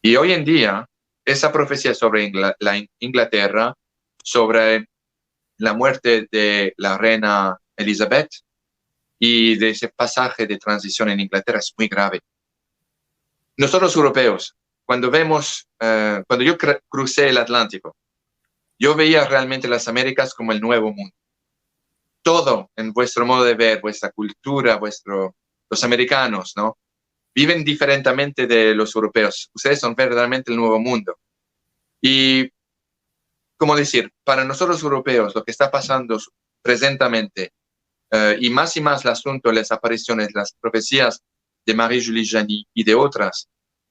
Y hoy en día, esa profecía sobre Inglaterra, sobre la muerte de la reina Elizabeth y de ese pasaje de transición en Inglaterra es muy grave. Nosotros europeos, cuando yo crucé el Atlántico, yo veía realmente las Américas como el nuevo mundo. Todo en vuestro modo de ver, vuestra cultura, los americanos, ¿no? Viven diferentemente de los europeos. Ustedes son verdaderamente el nuevo mundo. Y, ¿cómo decir? Para nosotros europeos, lo que está pasando presentemente, y más el asunto, las apariciones, las profecías de Marie-Julie Janis y de otras,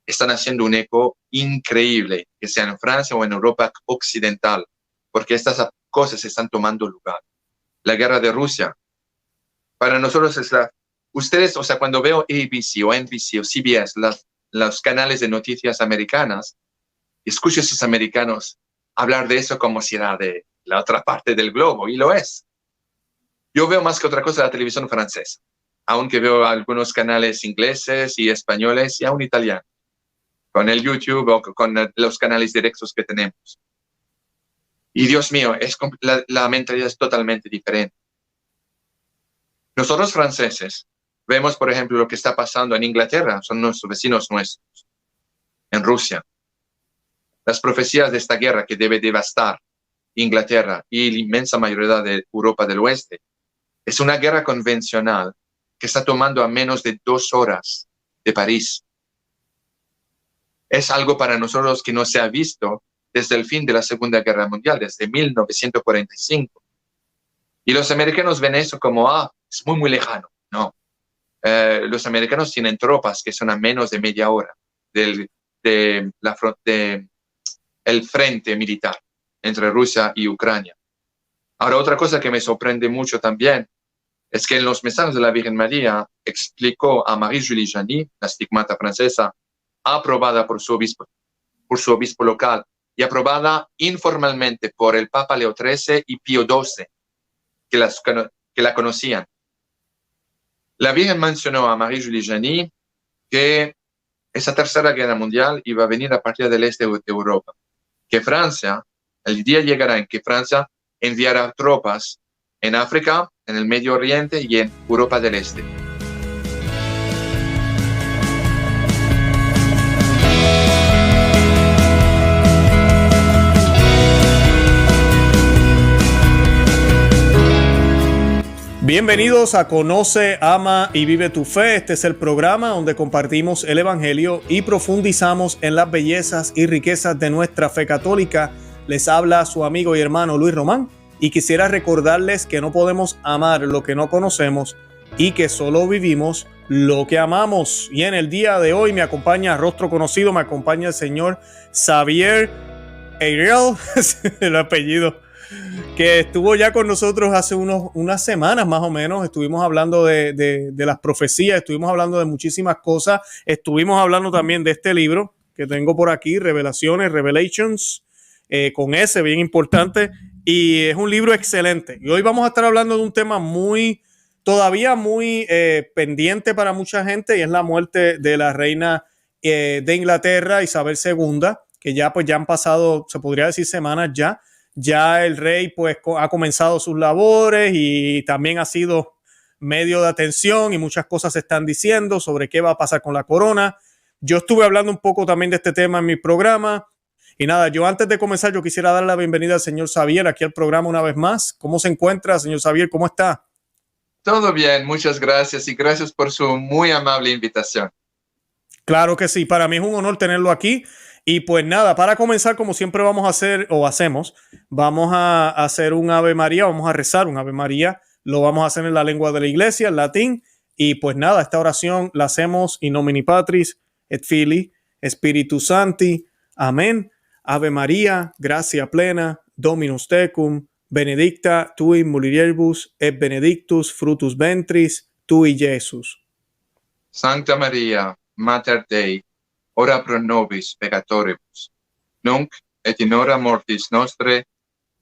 están haciendo un eco increíble, que sea en Francia o en Europa occidental, porque estas cosas están tomando lugar. La guerra de Rusia, para nosotros es ustedes, o sea, cuando veo ABC o NBC o CBS, los canales de noticias americanas, escucho a esos americanos hablar de eso como si era de la otra parte del globo, y lo es. Yo veo más que otra cosa la televisión francesa, aunque veo algunos canales ingleses y españoles y aún italianos, con el YouTube o con los canales directos que tenemos. Y Dios mío, la mentalidad es totalmente diferente. Nosotros franceses vemos, por ejemplo, lo que está pasando en Inglaterra, son nuestros vecinos nuestros, en Rusia. Las profecías de esta guerra que debe devastar Inglaterra y la inmensa mayoría de Europa del Oeste, es una guerra convencional que está tomando a menos de 2 horas de París. Es algo para nosotros que no se ha visto desde el fin de la Segunda Guerra Mundial, desde 1945. Y los americanos ven eso como, es muy, muy lejano. No. Los americanos tienen tropas que son a menos de media hora del frente militar entre Rusia y Ucrania. Ahora, otra cosa que me sorprende mucho también es que en los mensajes de la Virgen María explicó a Marie-Julie Janis, la estigmata francesa, aprobada por su obispo local y aprobada informalmente por el Papa Leo XIII y Pío XII, que la conocían. La Virgen mencionó a Marie-Julie Janis que esa tercera guerra mundial iba a venir a partir del este de Europa, que Francia, el día llegará en que Francia enviará tropas en África, en el Medio Oriente y en Europa del Este. Bienvenidos a Conoce, Ama y Vive tu Fe. Este es el programa donde compartimos el Evangelio y profundizamos en las bellezas y riquezas de nuestra fe católica. Les habla su amigo y hermano Luis Román y quisiera recordarles que no podemos amar lo que no conocemos y que solo vivimos lo que amamos. Y en el día de hoy me acompaña, rostro conocido, me acompaña el señor Xavier Eirel, el apellido, que estuvo ya con nosotros hace unas semanas más o menos. Estuvimos hablando de las profecías, estuvimos hablando de muchísimas cosas, estuvimos hablando también de este libro que tengo por aquí, Revelations, con S, bien importante, y es un libro excelente. Y hoy vamos a estar hablando de un tema todavía muy pendiente para mucha gente, y es la muerte de la reina de Inglaterra, Isabel II, que ya han pasado, se podría decir, semanas ya. Ya el rey pues ha comenzado sus labores y también ha sido medio de atención y muchas cosas se están diciendo sobre qué va a pasar con la corona. Yo estuve hablando un poco también de este tema en mi programa. Y nada, yo antes de comenzar, yo quisiera dar la bienvenida al señor Xavier aquí al programa una vez más. ¿Cómo se encuentra, señor Xavier? ¿Cómo está? Todo bien, muchas gracias y gracias por su muy amable invitación. Claro que sí, para mí es un honor tenerlo aquí. Y pues nada, para comenzar, como siempre vamos a hacer o hacemos, vamos a hacer un Ave María, vamos a rezar un Ave María, lo vamos a hacer en la lengua de la iglesia, en latín. Y pues nada, esta oración la hacemos in nomine Patris et Filii Spiritus Sancti. Amén. Ave María, gracia plena, Dominus tecum, benedicta tui mulieribus et benedictus fructus ventris tui, Jesús. Sancta Maria, Mater Dei, ora pro nobis peccatoribus, nunc et in hora mortis nostre.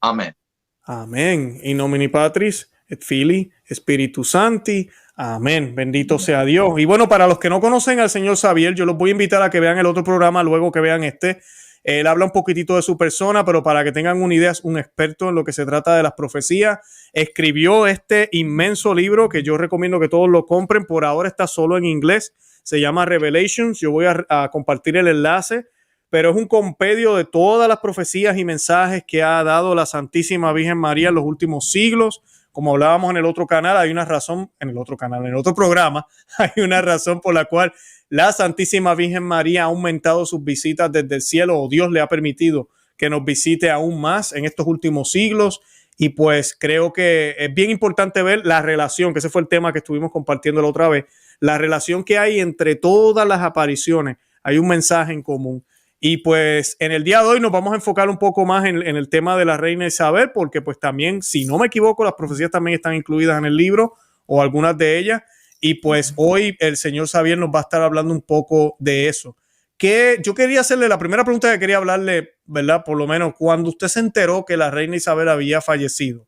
Amén. Amén. In nomine Patris et Filii Spiritus Sancti. Amén, bendito sea Dios. Y bueno, para los que no conocen al señor Xavier, yo los voy a invitar a que vean el otro programa, luego que vean este. Él habla un poquitito de su persona, pero para que tengan una idea, es un experto en lo que se trata de las profecías. Escribió este inmenso libro que yo recomiendo que todos lo compren. Por ahora está solo en inglés. Se llama Revelations. Yo voy a compartir el enlace, pero es un compendio de todas las profecías y mensajes que ha dado la Santísima Virgen María en los últimos siglos. Como hablábamos en el otro canal, hay una razón, en el otro canal, en el otro programa, hay una razón por la cual la Santísima Virgen María ha aumentado sus visitas desde el cielo, o Dios le ha permitido que nos visite aún más en estos últimos siglos. Y pues creo que es bien importante ver la relación, que ese fue el tema que estuvimos compartiendo la otra vez, la relación que hay entre todas las apariciones. Hay un mensaje en común. Y pues en el día de hoy nos vamos a enfocar un poco más en el tema de la reina Isabel, porque pues también, si no me equivoco, las profecías también están incluidas en el libro o algunas de ellas. Y pues hoy el señor Xavier nos va a estar hablando un poco de eso. Que yo quería hacerle la primera pregunta que quería hablarle, ¿verdad? Por lo menos cuando usted se enteró que la reina Isabel había fallecido.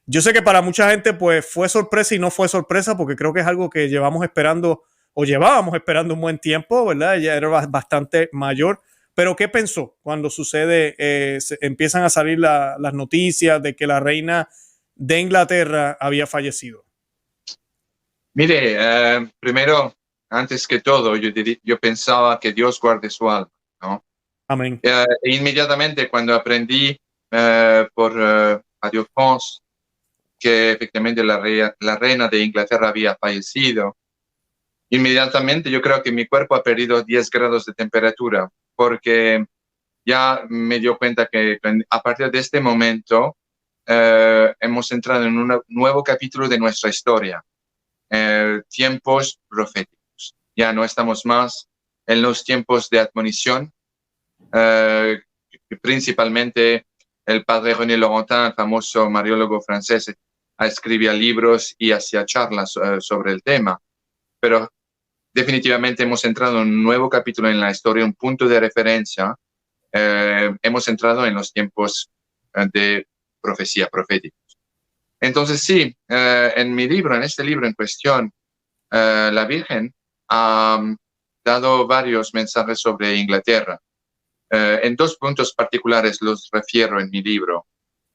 Yo sé que para mucha gente pues fue sorpresa y no fue sorpresa, porque creo que es algo que llevamos esperando o llevábamos esperando un buen tiempo, ¿verdad? Ella era bastante mayor. Pero ¿qué pensó cuando sucede, empiezan a salir las noticias de que la reina de Inglaterra había fallecido? Mire, primero, antes que todo, yo pensaba que Dios guarde su alma, ¿no? Amén. Inmediatamente cuando aprendí por Radio France que efectivamente la reina de Inglaterra había fallecido, inmediatamente yo creo que mi cuerpo ha perdido 10 grados de temperatura, porque ya me dio cuenta que a partir de este momento hemos entrado en un nuevo capítulo de nuestra historia, tiempos proféticos. Ya no estamos más en los tiempos de admonición, principalmente el padre René Laurentin, el famoso mariólogo francés, escribía libros y hacía charlas sobre el tema, pero definitivamente hemos entrado en un nuevo capítulo en la historia, un punto de referencia. Hemos entrado en los tiempos de profecía profética. Entonces sí, en mi libro, en este libro en cuestión, la Virgen ha dado varios mensajes sobre Inglaterra. En dos puntos particulares los refiero en mi libro.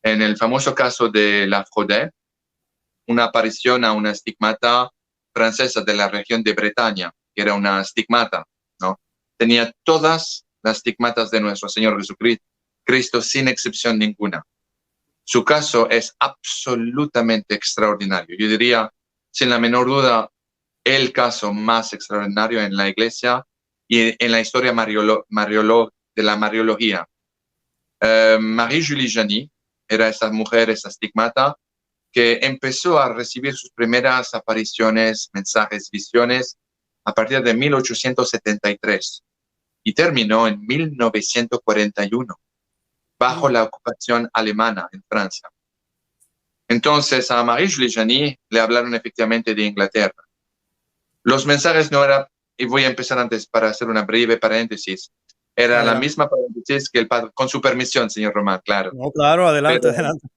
En el famoso caso de la Fraude, una aparición a una estigmata francesa de la región de Bretaña, que era una estigmata, ¿no? Tenía todas las estigmatas de nuestro Señor Jesucristo, sin excepción ninguna. Su caso es absolutamente extraordinario. Yo diría, sin la menor duda, el caso más extraordinario en la Iglesia y en la historia de la Mariología. Marie-Julie Janis era esa mujer, esa estigmata, que empezó a recibir sus primeras apariciones, mensajes, visiones a partir de 1873 y terminó en 1941 bajo la ocupación alemana en Francia. Entonces a Marie-Julie Janis le hablaron efectivamente de Inglaterra. Los mensajes no eran, y voy a empezar antes para hacer una breve paréntesis, era la misma paréntesis que el padre, con su permisión, señor Román, claro. No, claro, adelante, adelante.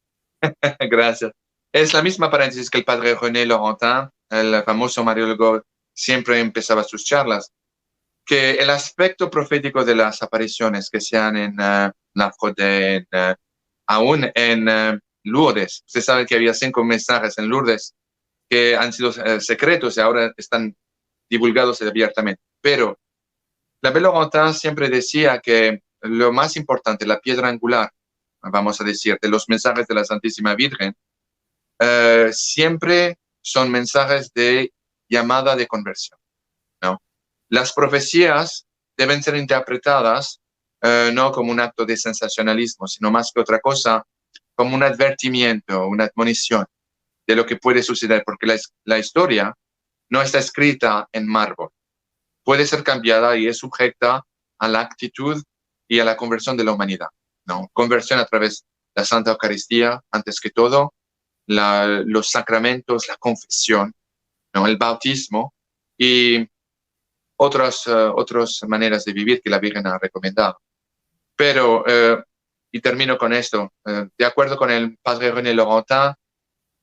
Gracias. Es la misma paréntesis que el padre René Laurentin, el famoso mariólogo, siempre empezaba sus charlas, que el aspecto profético de las apariciones que sean en la Fraude, aún en Lourdes. Usted sabe que había 5 mensajes en Lourdes que han sido secretos y ahora están divulgados abiertamente. Pero la Laurentin siempre decía que lo más importante, la piedra angular, vamos a decir, de los mensajes de la Santísima Virgen, siempre son mensajes de llamada de conversión, ¿no? Las profecías deben ser interpretadas no como un acto de sensacionalismo, sino más que otra cosa, como un advertimiento, una admonición de lo que puede suceder, porque la historia no está escrita en mármol. Puede ser cambiada y es sujeta a la actitud y a la conversión de la humanidad, ¿no? Conversión a través de la Santa Eucaristía, antes que todo, los sacramentos, la confesión, ¿no? El bautismo y otras maneras de vivir que la Virgen ha recomendado. Pero, y termino con esto, de acuerdo con el padre René Laurentin,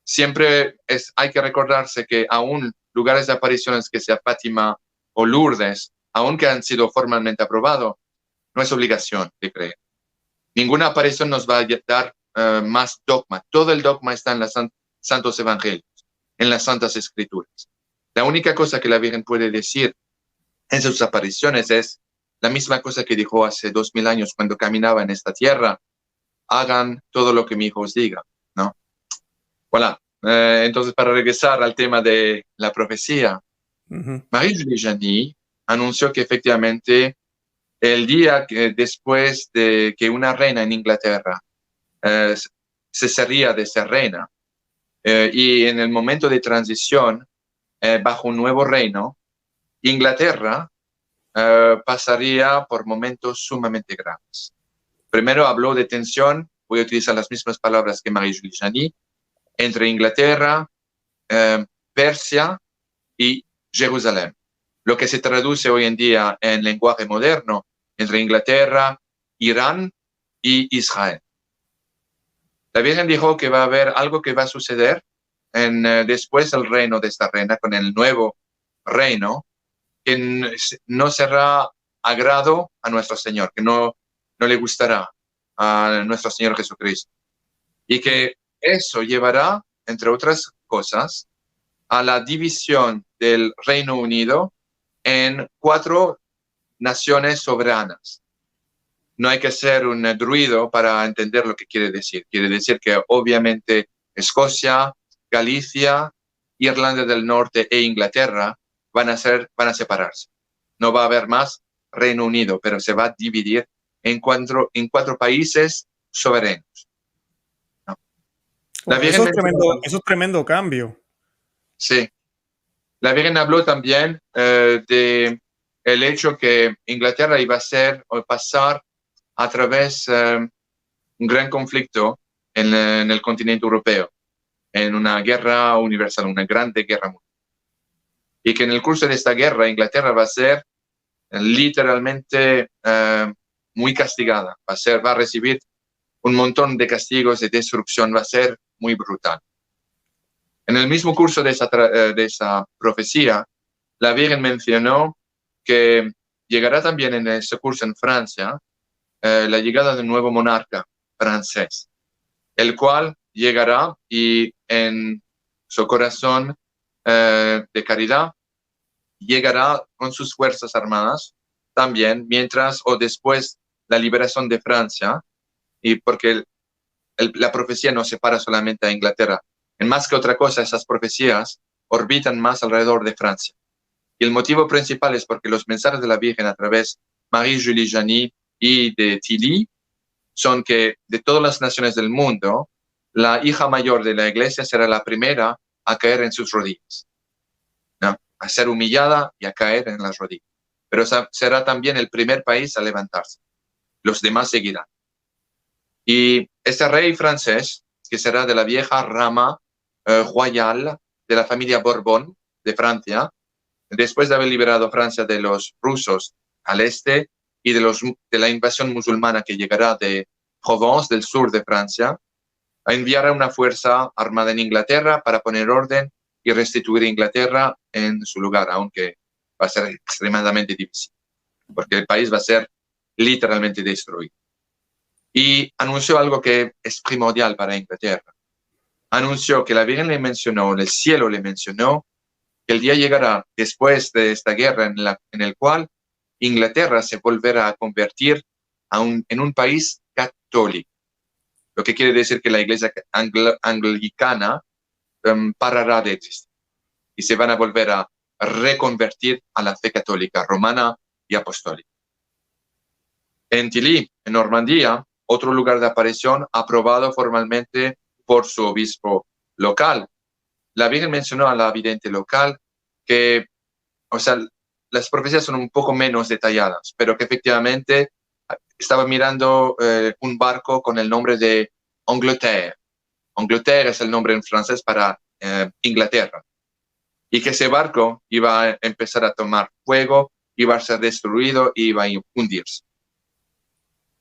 siempre hay que recordarse que aún lugares de apariciones que sea Fátima o Lourdes, aunque han sido formalmente aprobados, no es obligación de creer. Ninguna aparición nos va a dar más dogma. Todo el dogma está en los santos evangelios, en las santas escrituras. La única cosa que la Virgen puede decir en sus apariciones es la misma cosa que dijo hace 2000 años cuando caminaba en esta tierra: hagan todo lo que mi hijo os diga, ¿no? Voilà. Entonces, para regresar al tema de la profecía, Marie-Julie Janis anunció que efectivamente el día que después de que una reina en Inglaterra cesaría de ser reina, y en el momento de transición bajo un nuevo reino, Inglaterra pasaría por momentos sumamente graves. Primero habló de tensión, voy a utilizar las mismas palabras que Marie-Julie Janis, entre Inglaterra, Persia y Jerusalén, lo que se traduce hoy en día en lenguaje moderno entre Inglaterra, Irán y Israel. La Virgen dijo que va a haber algo que va a suceder después del reino de esta reina, con el nuevo reino, que no será agrado a nuestro Señor, que no le gustará a nuestro Señor Jesucristo. Y que eso llevará, entre otras cosas, a la división del Reino Unido en 4 naciones soberanas. No hay que ser un druido para entender lo que quiere decir. Quiere decir que obviamente Escocia, Galicia, Irlanda del Norte e Inglaterra van a separarse. No va a haber más Reino Unido, pero se va a dividir en 4 países soberanos. ¿No? Bueno, eso es tremendo cambio. Sí. La Virgen habló también de el hecho que Inglaterra iba a pasar a través un gran conflicto en el continente europeo, en una guerra universal, una grande guerra mundial. Y que en el curso de esta guerra Inglaterra va a ser literalmente muy castigada, va a recibir un montón de castigos, de destrucción, va a ser muy brutal. En el mismo curso de esa profecía, la Virgen mencionó que llegará también en ese curso en Francia la llegada de un nuevo monarca francés, el cual llegará y en su corazón de caridad llegará con sus fuerzas armadas también, mientras o después la liberación de Francia, y porque la profecía no separa solamente a Inglaterra. En más que otra cosa, esas profecías orbitan más alrededor de Francia. Y el motivo principal es porque los mensajes de la Virgen a través de Marie-Julie Janis y de Tilly son que de todas las naciones del mundo, la hija mayor de la iglesia será la primera a caer en sus rodillas, ¿no? A ser humillada y a caer en las rodillas. Pero será también el primer país a levantarse. Los demás seguirán. Y este rey francés, que será de la vieja rama royal de la familia Borbón de Francia, después de haber liberado Francia de los rusos al este y de la invasión musulmana que llegará de Provence, del sur de Francia, enviará una fuerza armada en Inglaterra para poner orden y restituir Inglaterra en su lugar, aunque va a ser extremadamente difícil, porque el país va a ser literalmente destruido. Y anunció algo que es primordial para Inglaterra. Anunció que la Virgen le mencionó, el cielo le mencionó, que el día llegará después de esta guerra en el cual Inglaterra se volverá a convertir en un país católico. Lo que quiere decir que la iglesia anglicana parará de existir y se van a volver a reconvertir a la fe católica romana y apostólica. En Tilly, en Normandía, otro lugar de aparición aprobado formalmente por su obispo local. La Virgen mencionó a la vidente local que, las profecías son un poco menos detalladas, pero que efectivamente estaba mirando un barco con el nombre de Angleterre. Angleterre es el nombre en francés para Inglaterra. Y que ese barco iba a empezar a tomar fuego, iba a ser destruido y iba a hundirse.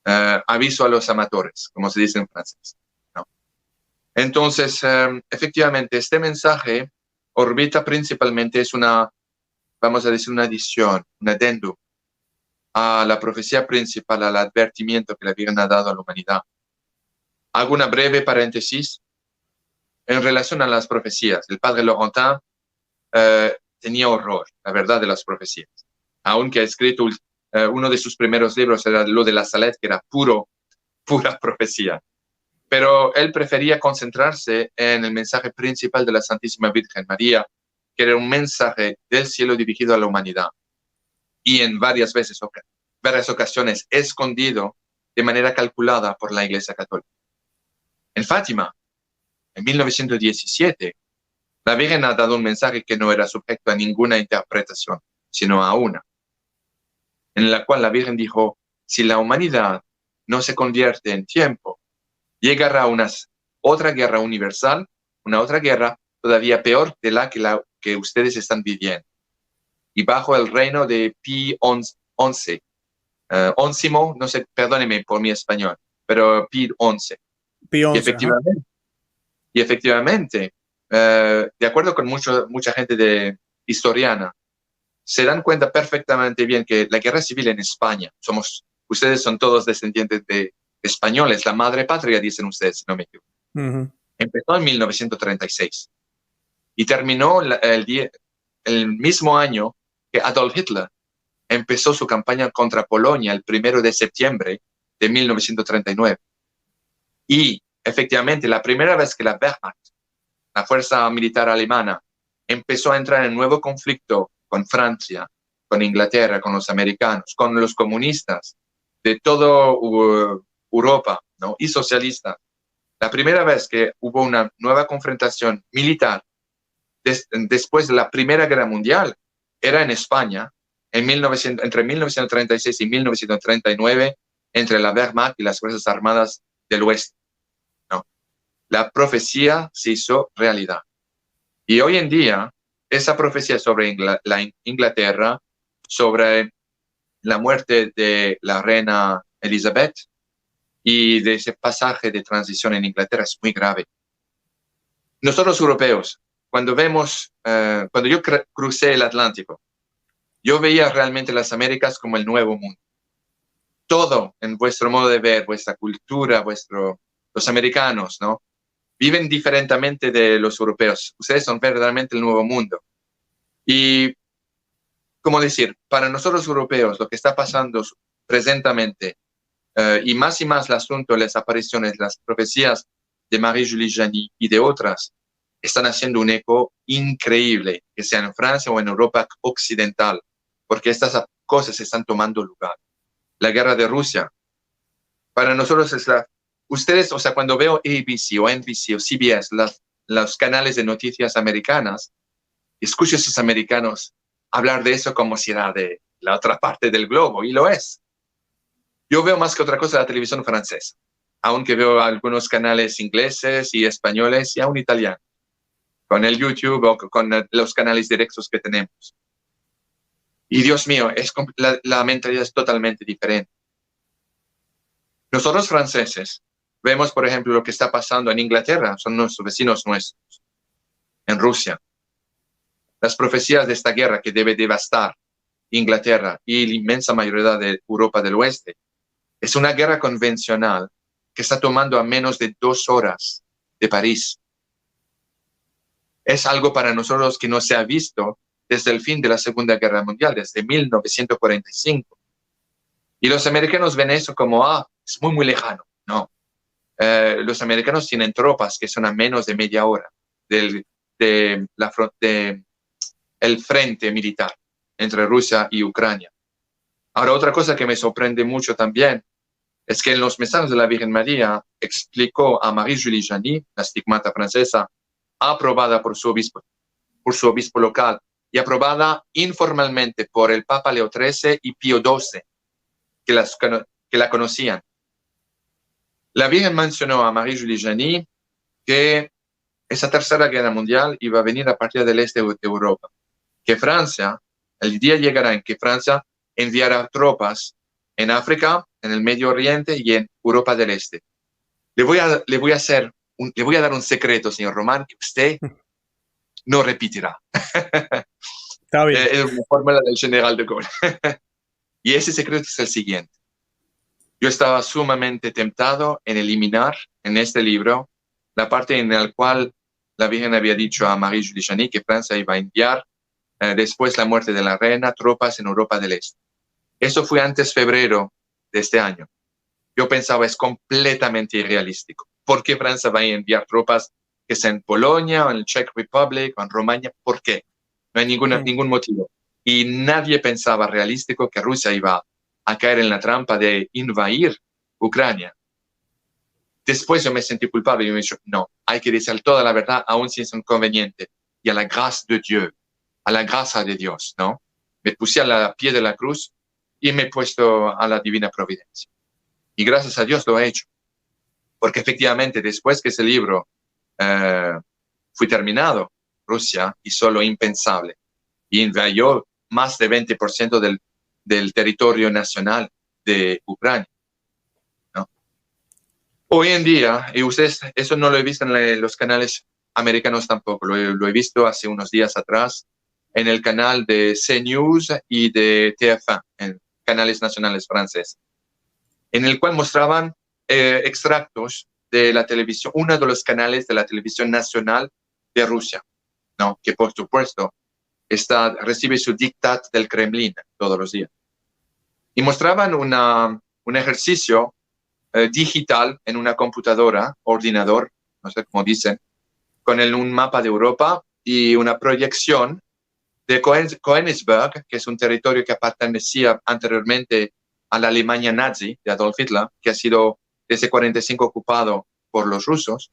Aviso a los amateurs, como se dice en francés, ¿no? Entonces, efectivamente, este mensaje orbita principalmente es una, vamos a decir, una adición, un adendum a la profecía principal, al advertimiento que la Virgen ha dado a la humanidad. Hago una breve paréntesis en relación a las profecías. El padre Laurentin tenía horror, la verdad, de las profecías. Aunque ha escrito uno de sus primeros libros, era lo de la Salette, que era pura profecía. Pero él prefería concentrarse en el mensaje principal de la Santísima Virgen María, que era un mensaje del cielo dirigido a la humanidad. Y en varias ocasiones escondido de manera calculada por la Iglesia Católica. En Fátima, en 1917, la Virgen ha dado un mensaje que no era sujeto a ninguna interpretación, sino a una, en la cual la Virgen dijo: si la humanidad no se convierte en tiempo, llegará otra guerra universal, una otra guerra todavía peor de la que ustedes están viviendo. Y bajo el reino de Pío XI, Óncimo, no sé, perdóneme por mi español, pero Pío XI. Pío Y XI, efectivamente, de acuerdo con mucha gente historiana, se dan cuenta perfectamente bien que la guerra civil en España, ustedes son todos descendientes de españoles, la madre patria, dicen ustedes, si no me equivoco. Empezó en 1936 y terminó el mismo año que Adolf Hitler empezó su campaña contra Polonia el 1 de septiembre de 1939. Y efectivamente, la primera vez que la Wehrmacht, la fuerza militar alemana, empezó a entrar en nuevo conflicto con Francia, con Inglaterra, con los americanos, con los comunistas de toda Europa, ¿no? Y socialistas. La primera vez que hubo una nueva confrontación militar después de la Primera Guerra Mundial era en España, entre 1936 y 1939, entre la Wehrmacht y las Fuerzas Armadas del Oeste. ¿No? La profecía se hizo realidad. Y hoy en día, esa profecía sobre la Inglaterra, sobre la muerte de la reina Elizabeth y de ese pasaje de transición en Inglaterra es muy grave. Nosotros europeos, cuando yo crucé el Atlántico, yo veía realmente las Américas como el nuevo mundo. Todo en vuestro modo de ver, vuestra cultura, los americanos, ¿no? Viven diferentemente de los europeos. Ustedes son verdaderamente el nuevo mundo. Y, ¿cómo decir? Para nosotros europeos, lo que está pasando presentemente, y más el asunto, las apariciones, las profecías de Marie-Julie Janis y de otras, están haciendo un eco increíble, que sea en Francia o en Europa occidental, porque estas cosas están tomando lugar. La guerra de Rusia, para nosotros ustedes, o sea, cuando veo ABC o NBC o CBS, los canales de noticias americanas, escucho a esos americanos hablar de eso como si era de la otra parte del globo, y lo es. Yo veo más que otra cosa la televisión francesa, aunque veo algunos canales ingleses y españoles y aún italianos, con el YouTube o con los canales directos que tenemos. Y Dios mío, la mentalidad es totalmente diferente. Nosotros franceses vemos, por ejemplo, lo que está pasando en Inglaterra, son nuestros vecinos nuestros, en Rusia. Las profecías de esta guerra que debe devastar Inglaterra y la inmensa mayoría de Europa del Oeste, es una guerra convencional que está tomando a menos de 2 horas de París. Es algo para nosotros que no se ha visto desde el fin de la Segunda Guerra Mundial, desde 1945. Y los americanos ven eso como, es muy, muy lejano. No. Los americanos tienen tropas que son a menos de media hora del frente militar entre Rusia y Ucrania. Ahora, otra cosa que me sorprende mucho también es que en los mensajes de la Virgen María explicó a Marie-Julie Janis, la estigmata francesa, aprobada por su obispo local y aprobada informalmente por el Papa Leo XIII y Pío XII, que la conocían. La Virgen mencionó a Marie-Julie Janis que esa tercera guerra mundial iba a venir a partir del este de Europa, que Francia, el día llegará en que Francia enviará tropas en África, en el Medio Oriente y en Europa del Este. Le voy a dar un secreto, señor Román, que usted no repetirá. Está bien. Es una fórmula del general de Gaulle. Y ese secreto es el siguiente. Yo estaba sumamente tentado en eliminar en este libro la parte en la cual la Virgen había dicho a Marie-Julie Janis que Francia iba a enviar, después la muerte de la reina, tropas en Europa del Este. Eso fue antes febrero de este año. Yo pensaba, es completamente irrealístico. ¿Por qué Francia va a enviar tropas que sean en Polonia o en el Czech Republic o en Rumania? ¿Por qué? No hay ningún motivo. Y nadie pensaba realístico que Rusia iba a caer en la trampa de invadir Ucrania. Después yo me sentí culpable y me dije, no, hay que decir toda la verdad, aun si es inconveniente. Y a la gracia de Dios, a la gracia de Dios, ¿no? Me puse a la pie de la cruz y me he puesto a la divina providencia. Y gracias a Dios lo he hecho. Porque efectivamente, después que ese libro fue terminado, Rusia hizo lo impensable y invadió más de 20% del territorio nacional de Ucrania, ¿no? Hoy en día, y ustedes, eso no lo he visto en los canales americanos tampoco, lo he visto hace unos días atrás en el canal de CNews y de TF1, en canales nacionales franceses, en el cual mostraban extractos de la televisión, uno de los canales de la televisión nacional de Rusia, ¿no? Que por supuesto recibe su diktat del Kremlin todos los días. Y mostraban un ejercicio digital en una computadora, ordenador, no sé cómo dicen, con un mapa de Europa y una proyección de Königsberg, que es un territorio que pertenecía anteriormente a la Alemania nazi de Adolf Hitler, que ha sido desde 1945 ocupado por los rusos,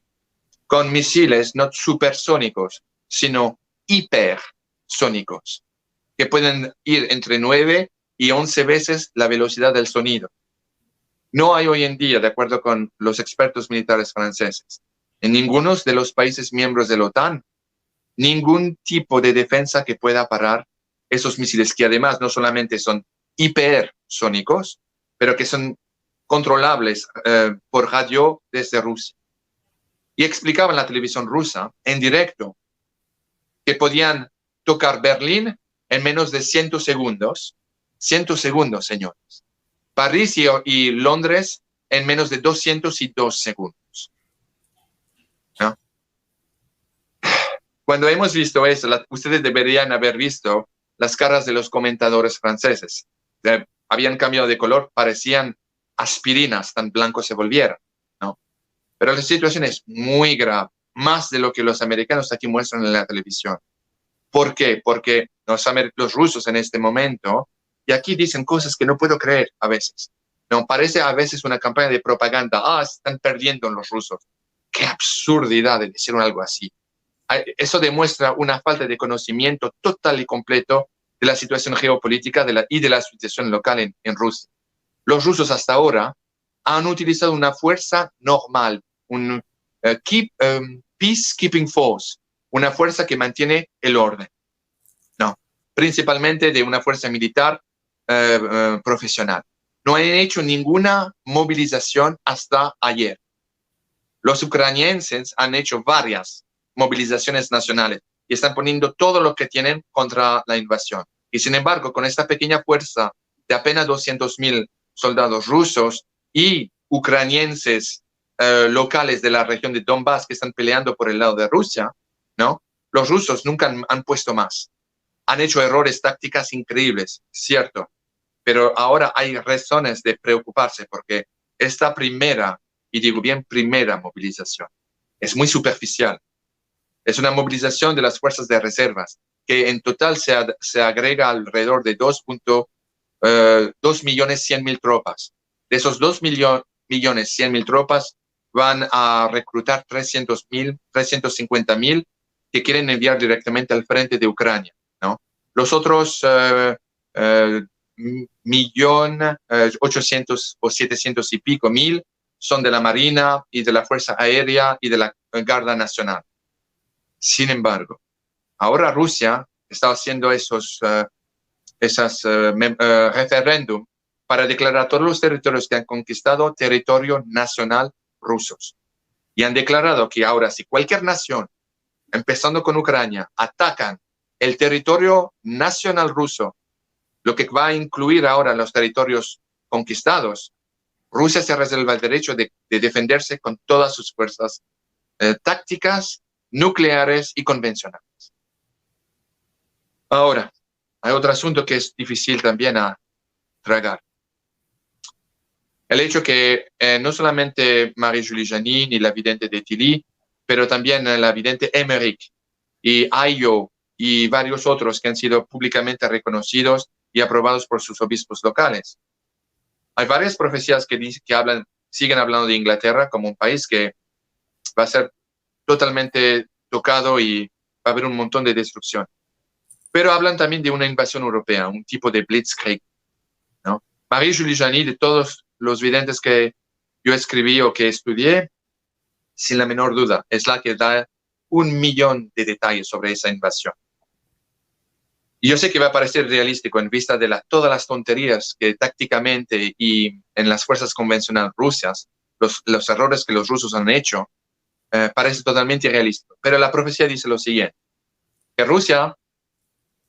con misiles no supersónicos, sino hipersónicos, que pueden ir entre 9 y 11 veces la velocidad del sonido. No hay hoy en día, de acuerdo con los expertos militares franceses, en ninguno de los países miembros de la OTAN, ningún tipo de defensa que pueda parar esos misiles, que además no solamente son hipersónicos, pero que son controlables por radio desde Rusia. Y explicaban en la televisión rusa, en directo, que podían tocar Berlín en menos de 100 segundos. 100 segundos, señores. París y Londres en menos de 202 segundos. ¿No? Cuando hemos visto eso, ustedes deberían haber visto las caras de los comentadores franceses. Habían cambiado de color, parecían aspirinas, tan blancos se volvieron, ¿no? Pero la situación es muy grave, más de lo que los americanos aquí muestran en la televisión. ¿Por qué? Porque los rusos en este momento, y aquí dicen cosas que no puedo creer a veces, ¿no? Parece a veces una campaña de propaganda. Están perdiendo los rusos. Qué absurdidad de decir algo así. Eso demuestra una falta de conocimiento total y completo de la situación geopolítica y de la situación local en Rusia. Los rusos hasta ahora han utilizado una fuerza normal, un peacekeeping force, una fuerza que mantiene el orden, no, principalmente de una fuerza militar profesional. No han hecho ninguna movilización hasta ayer. Los ucranienses han hecho varias movilizaciones nacionales y están poniendo todo lo que tienen contra la invasión. Y sin embargo, con esta pequeña fuerza de apenas 200,000 soldados rusos y ucranienses locales de la región de Donbass que están peleando por el lado de Rusia, ¿no? Los rusos nunca han puesto más. Han hecho errores tácticas increíbles, cierto, pero ahora hay razones de preocuparse porque esta primera, y digo bien primera movilización, es muy superficial. Es una movilización de las fuerzas de reservas que en total se agrega alrededor de 2.100.000 tropas. De esos 2.100.000 tropas van a reclutar 350.000 que quieren enviar directamente al frente de Ucrania, ¿no? Los otros 1.800.000 o 700 y pico mil son de la Marina y de la Fuerza Aérea y de la Guardia Nacional. Sin embargo, ahora Rusia está haciendo esos referéndum para declarar todos los territorios que han conquistado territorio nacional rusos. Y han declarado que ahora si cualquier nación empezando con Ucrania, atacan el territorio nacional ruso, lo que va a incluir ahora los territorios conquistados, Rusia se reserva el derecho de defenderse con todas sus fuerzas tácticas, nucleares y convencionales. Ahora, hay otro asunto que es difícil también a tragar. El hecho que no solamente Marie-Julie Janin y la vidente de Tilly, pero también la vidente Emmerich y Ayo y varios otros que han sido públicamente reconocidos y aprobados por sus obispos locales. Hay varias profecías que siguen hablando de Inglaterra como un país que va a ser totalmente tocado y va a haber un montón de destrucción. Pero hablan también de una invasión europea, un tipo de blitzkrieg, ¿no? Marie-Julie Janin, de todos los videntes que yo escribí o que estudié, sin la menor duda, es la que da 1.000.000 de detalles sobre esa invasión. Y yo sé que va a parecer realístico en vista de todas las tonterías que tácticamente y en las fuerzas convencionales rusas, los errores que los rusos han hecho, parece totalmente irrealista. Pero la profecía dice lo siguiente, que Rusia,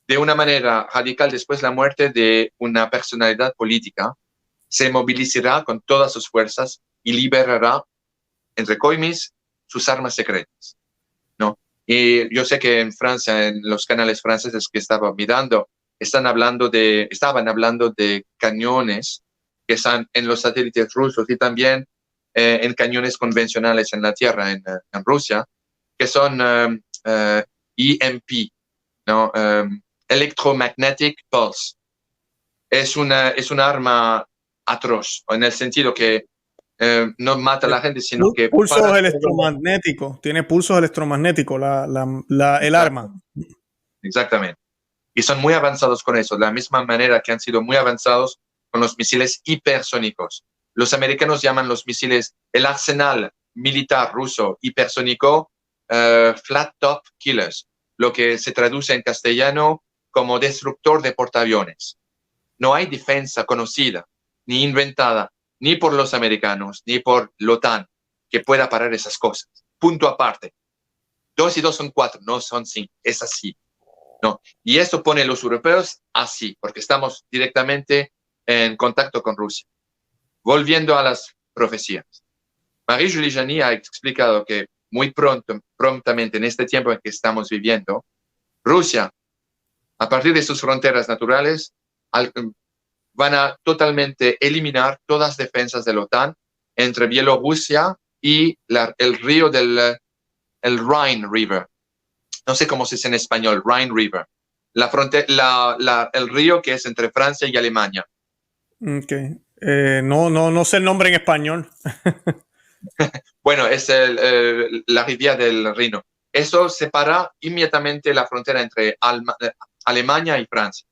de una manera radical después de la muerte de una personalidad política, se movilizará con todas sus fuerzas y liberará, entre comillas, sus armas secretas, ¿no? Y yo sé que en Francia, en los canales franceses que estaba mirando, estaban hablando de cañones que están en los satélites rusos y también en cañones convencionales en la tierra, en Rusia, que son EMP, ¿no? Electromagnetic Pulse. Es una arma atroz, en el sentido que no mata a la gente, sino que... Pulsos electromagnéticos, tiene pulsos electromagnéticos el arma. Exactamente. Y son muy avanzados con eso, de la misma manera que han sido muy avanzados con los misiles hipersónicos. Los americanos llaman los misiles, el arsenal militar ruso hipersónico, flat top killers, lo que se traduce en castellano como destructor de portaaviones. No hay defensa conocida, ni inventada, ni por los americanos, ni por la OTAN, que pueda parar esas cosas. Punto aparte. 2 y 2 son 4, no son 5. Es así. No. Y esto pone a los europeos así, porque estamos directamente en contacto con Rusia. Volviendo a las profecías. Marie-Julie Janin ha explicado que muy prontamente, en este tiempo en que estamos viviendo, Rusia, a partir de sus fronteras naturales, van a totalmente eliminar todas las defensas de la OTAN entre Bielorrusia y el río el Rhine River. No sé cómo se dice en español, Rhine River. El río que es entre Francia y Alemania. Okay. No sé el nombre en español. Bueno, es la riviera del Rhino. Eso separa inmediatamente la frontera entre Alemania y Francia.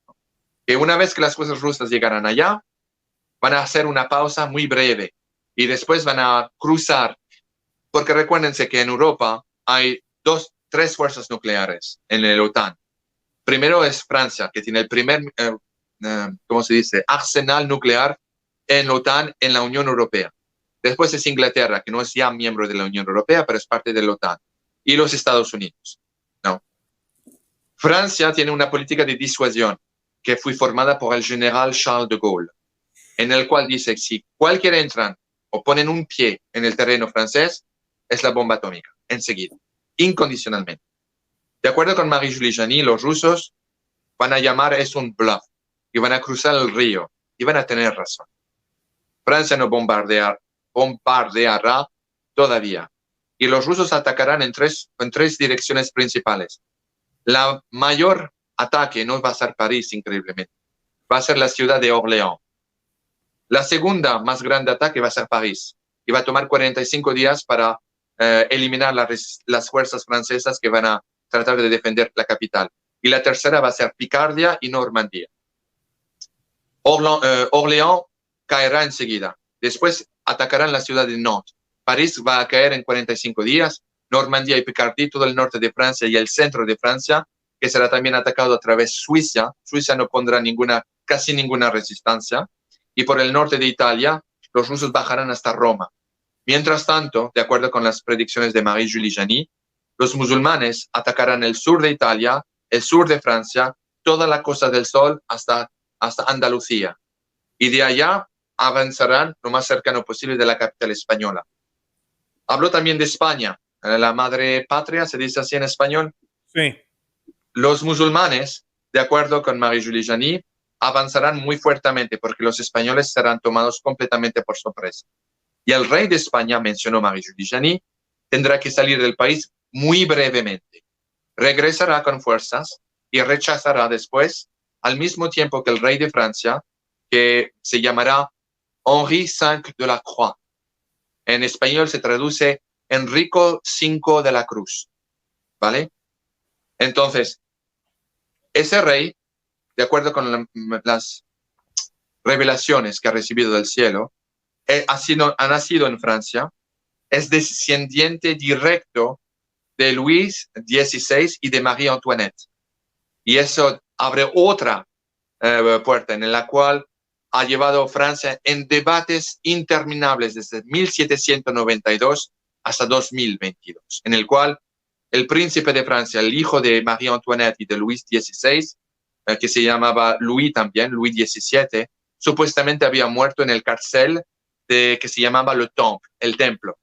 Que una vez que las fuerzas rusas llegarán allá, van a hacer una pausa muy breve y después van a cruzar, porque recuérdense que en Europa hay 3 fuerzas nucleares en el OTAN. Primero es Francia, que tiene el primer, ¿cómo se dice?, arsenal nuclear en la OTAN, en la Unión Europea. Después es Inglaterra, que no es ya miembro de la Unión Europea, pero es parte de la OTAN. Y los Estados Unidos, ¿no? Francia tiene una política de disuasión que fue formada por el general Charles de Gaulle, en el cual dice que si cualquiera entran o ponen un pie en el terreno francés, es la bomba atómica, enseguida, incondicionalmente. De acuerdo con Marie-Julie Janin, los rusos van a llamar eso un bluff y van a cruzar el río y van a tener razón. Francia no bombardeará todavía y los rusos atacarán en tres direcciones principales. La mayor ataque no va a ser París, increíblemente. Va a ser la ciudad de Orléans. La segunda más grande ataque va a ser París y va a tomar 45 días para eliminar las fuerzas francesas que van a tratar de defender la capital. Y la tercera va a ser Picardia y Normandía. Orléans caerá enseguida. Después atacarán la ciudad de Nantes. París va a caer en 45 días. Normandía y Picardía, todo el norte de Francia y el centro de Francia, que será también atacado a través de Suiza. Suiza no pondrá casi ninguna resistencia. Y por el norte de Italia, los rusos bajarán hasta Roma. Mientras tanto, de acuerdo con las predicciones de Marie-Julie Janin, los musulmanes atacarán el sur de Italia, el sur de Francia, toda la Costa del Sol hasta Andalucía. Y de allá avanzarán lo más cercano posible de la capital española. Hablo también de España, la madre patria, se dice así en español. Sí. Los musulmanes, de acuerdo con Marie-Julie Janis, avanzarán muy fuertemente porque los españoles serán tomados completamente por sorpresa. Y el rey de España, mencionó Marie-Julie Janis, tendrá que salir del país muy brevemente. Regresará con fuerzas y rechazará después, al mismo tiempo que el rey de Francia, que se llamará Henri V de la Croix. En español se traduce Enrico V de la Cruz, ¿vale? Entonces, ese rey, de acuerdo con las revelaciones que ha recibido del cielo, ha nacido en Francia, es descendiente directo de Luis XVI y de Marie Antoinette. Y eso abre otra puerta en la cual ha llevado a Francia en debates interminables desde 1792 hasta 2022, en el cual el príncipe de Francia, el hijo de Marie Antoinette y de Luis XVI, que se llamaba Louis también, Louis XVII, supuestamente había muerto en el cárcel que se llamaba Le Temple, el templo.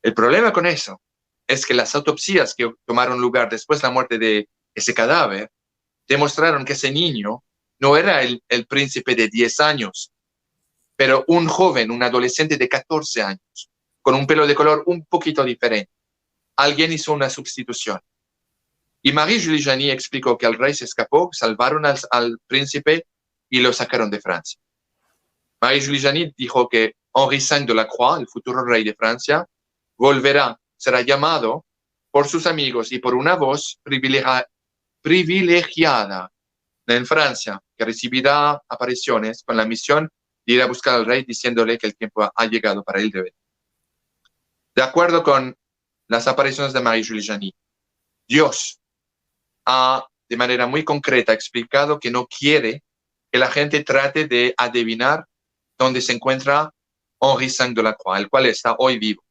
El problema con eso es que las autopsias que tomaron lugar después de la muerte de ese cadáver demostraron que ese niño no era el príncipe de 10 años, pero un joven, un adolescente de 14 años, con un pelo de color un poquito diferente. Alguien hizo una sustitución. Y Marie-Julie Janis explicó que el rey se escapó, salvaron al príncipe y lo sacaron de Francia. Marie-Julie Janis dijo que Henri V de la Croix, el futuro rey de Francia, volverá, será llamado por sus amigos y por una voz privilegiada en Francia, que recibirá apariciones con la misión de ir a buscar al rey diciéndole que el tiempo ha llegado para él de venir. De acuerdo con las apariciones de Marie-Julie Janis, Dios ha de manera muy concreta explicado que no quiere que la gente trate de adivinar dónde se encuentra Henri V de la Croix, el cual está hoy vivo.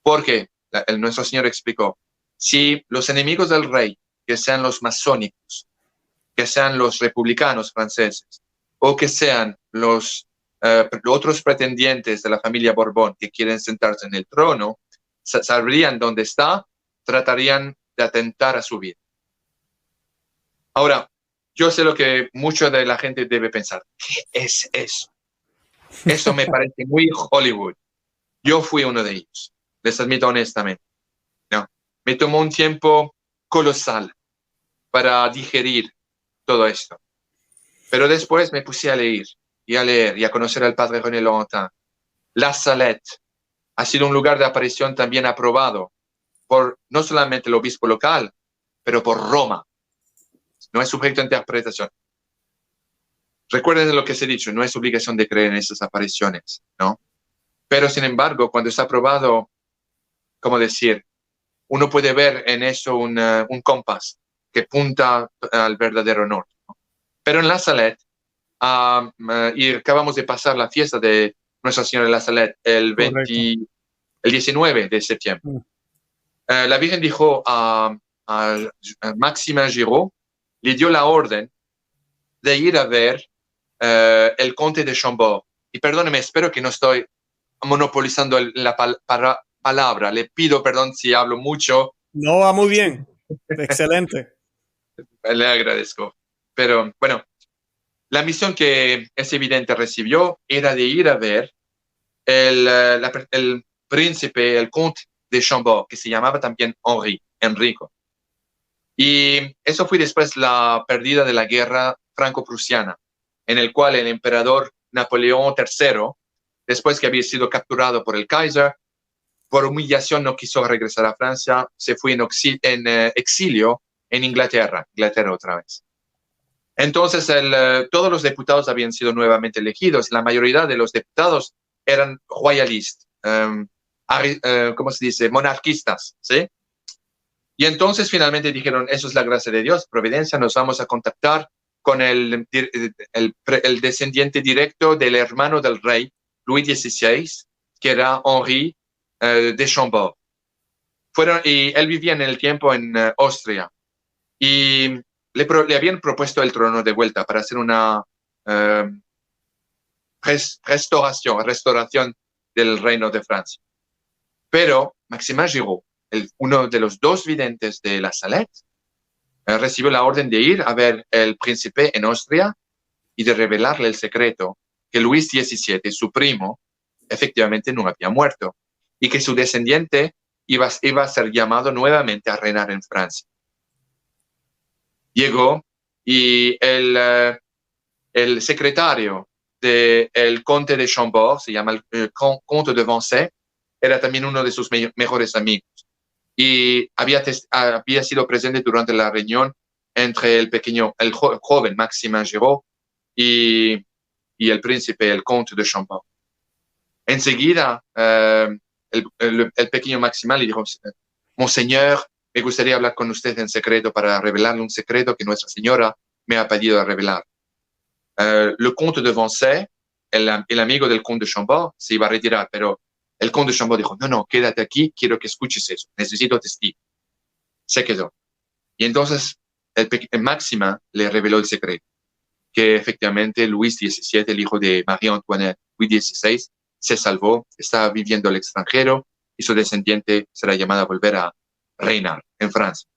Porque nuestro Señor explicó, si los enemigos del rey, que sean los masónicos, que sean los republicanos franceses, o que sean los otros pretendientes de la familia Borbón que quieren sentarse en el trono, sabrían dónde está, tratarían de atentar a su vida. Ahora, yo sé lo que mucha de la gente debe pensar. ¿Qué es eso? Eso me parece muy Hollywood. Yo fui uno de ellos, les admito honestamente. No, me tomó un tiempo colosal para digerir todo esto. Pero después me puse a leer y a conocer al padre René Laurentin. La Salette ha sido un lugar de aparición también aprobado por no solamente el obispo local, pero por Roma. No es sujeto a interpretación. Recuerden lo que se ha dicho, no es obligación de creer en esas apariciones, ¿no? Pero sin embargo, cuando está aprobado, ¿cómo decir? Uno puede ver en eso un compás que punta al verdadero norte, ¿no? Pero en La Salette, y acabamos de pasar la fiesta de Nuestra Señora de La Salette el 19 de septiembre. La Virgen dijo a Maxima Giraud, le dio la orden de ir a ver el conde de Chambord. Y perdóneme, espero que no estoy monopolizando la palabra. Le pido perdón si hablo mucho. No, va muy bien. Excelente. Le agradezco. Pero bueno, la misión que es evidente recibió era de ir a ver el príncipe, el conde de Chambord, que se llamaba también Enrico. Y eso fue después la pérdida de la guerra franco-prusiana, en el cual el emperador Napoleón III, después que había sido capturado por el Kaiser, por humillación no quiso regresar a Francia, se fue en exilio en Inglaterra otra vez. Entonces, todos los diputados habían sido nuevamente elegidos. La mayoría de los diputados eran royalistas, ¿cómo se dice? Monarquistas, ¿sí? Y entonces finalmente dijeron, eso es la gracia de Dios, providencia, nos vamos a contactar con el descendiente directo del hermano del rey, Luis XVI, que era Henri de Chambord. y él vivía en el tiempo en Austria, y le habían propuesto el trono de vuelta para hacer una restauración del reino de Francia. Pero Maximin Giraud, uno de los dos videntes de la Salette, recibió la orden de ir a ver el príncipe en Austria y de revelarle el secreto que Luis XVII, su primo, efectivamente no había muerto y que su descendiente iba a ser llamado nuevamente a reinar en Francia. Llegó y el secretario del conde de Chambord, se llama el conde de Vincennes, era también uno de sus mejores amigos y había sido presente durante la reunión entre el joven Maximin Giraud y el príncipe, el conde de Chambord. Enseguida, el pequeño Maximin le dijo: Monseñor, me gustaría hablar con usted en secreto para revelarle un secreto que Nuestra Señora me ha pedido revelar. Le conde de Vincennes, el amigo del conde de Chambord, se iba a retirar, pero el conde de Chambord dijo: no, quédate aquí, quiero que escuches eso, necesito testigo. Se quedó. Y entonces el Maximin le reveló el secreto, que efectivamente Luis XVII, el hijo de María Antoinette, Luis XVI, se salvó, estaba viviendo al extranjero y su descendiente será llamado a volver a reinar en Francia.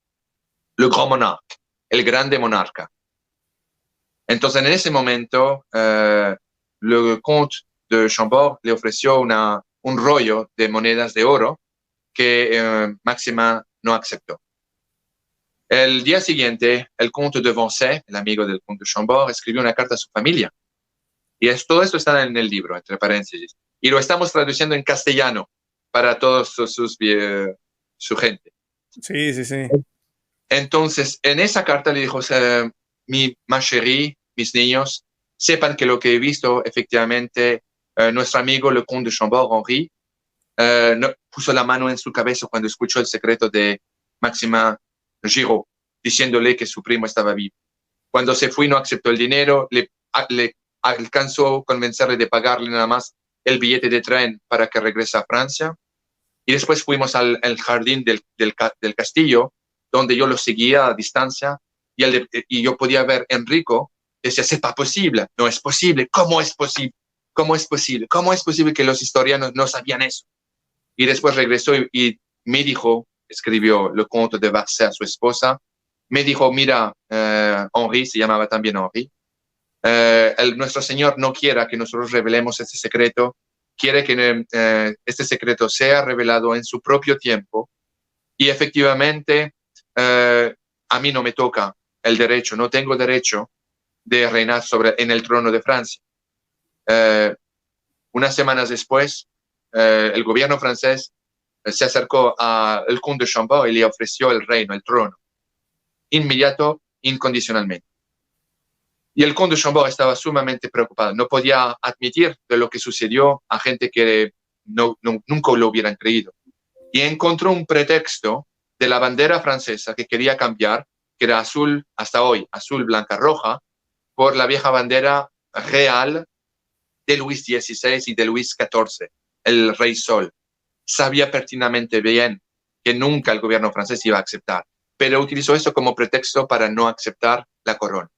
Le grand monarque, el grande monarca. Entonces, en ese momento, le conde de Chambord le ofreció un rollo de monedas de oro que Maximin no aceptó. El día siguiente, el conde de Vincennes, el amigo del conde de Chambord, escribió una carta a su familia. Y todo esto está en el libro, entre paréntesis. Y lo estamos traduciendo en castellano para todos su gente. Sí, sí, sí. Entonces, en esa carta le dijo: ma chérie, mis niños, sepan que lo que he visto, efectivamente, nuestro amigo le conde de Chambord, Henri, puso la mano en su cabeza cuando escuchó el secreto de Maximin Giraud, diciéndole que su primo estaba vivo. Cuando se fue, no aceptó el dinero, le alcanzó a convencerle de pagarle nada más el billete de tren para que regrese a Francia. Y después fuimos al jardín del castillo, donde yo lo seguía a distancia, y yo podía ver a Enrico. Decía: c'est pas posible, no es posible, ¿cómo es posible? ¿Cómo es posible? ¿Cómo es posible que los historianos no sabían eso? Y después regresó y me dijo, escribió le conde de Vincennes a su esposa, me dijo: mira, Henri, se llamaba también Henri, nuestro Señor no quiera que nosotros revelemos este secreto, quiere que este secreto sea revelado en su propio tiempo, y efectivamente a mí no me toca el derecho, no tengo derecho de reinar en el trono de Francia. Unas semanas después, el gobierno francés se acercó al conde de Chambord y le ofreció el reino, el trono, inmediato, incondicionalmente. Y el conde de Chambord estaba sumamente preocupado, no podía admitir de lo que sucedió a gente que nunca lo hubieran creído. Y encontró un pretexto de la bandera francesa que quería cambiar, que era azul, hasta hoy, azul, blanca, roja, por la vieja bandera real de Luis XVI y de Luis XIV, el Rey Sol. Sabía pertinentemente bien que nunca el gobierno francés iba a aceptar, pero utilizó eso como pretexto para no aceptar la corona.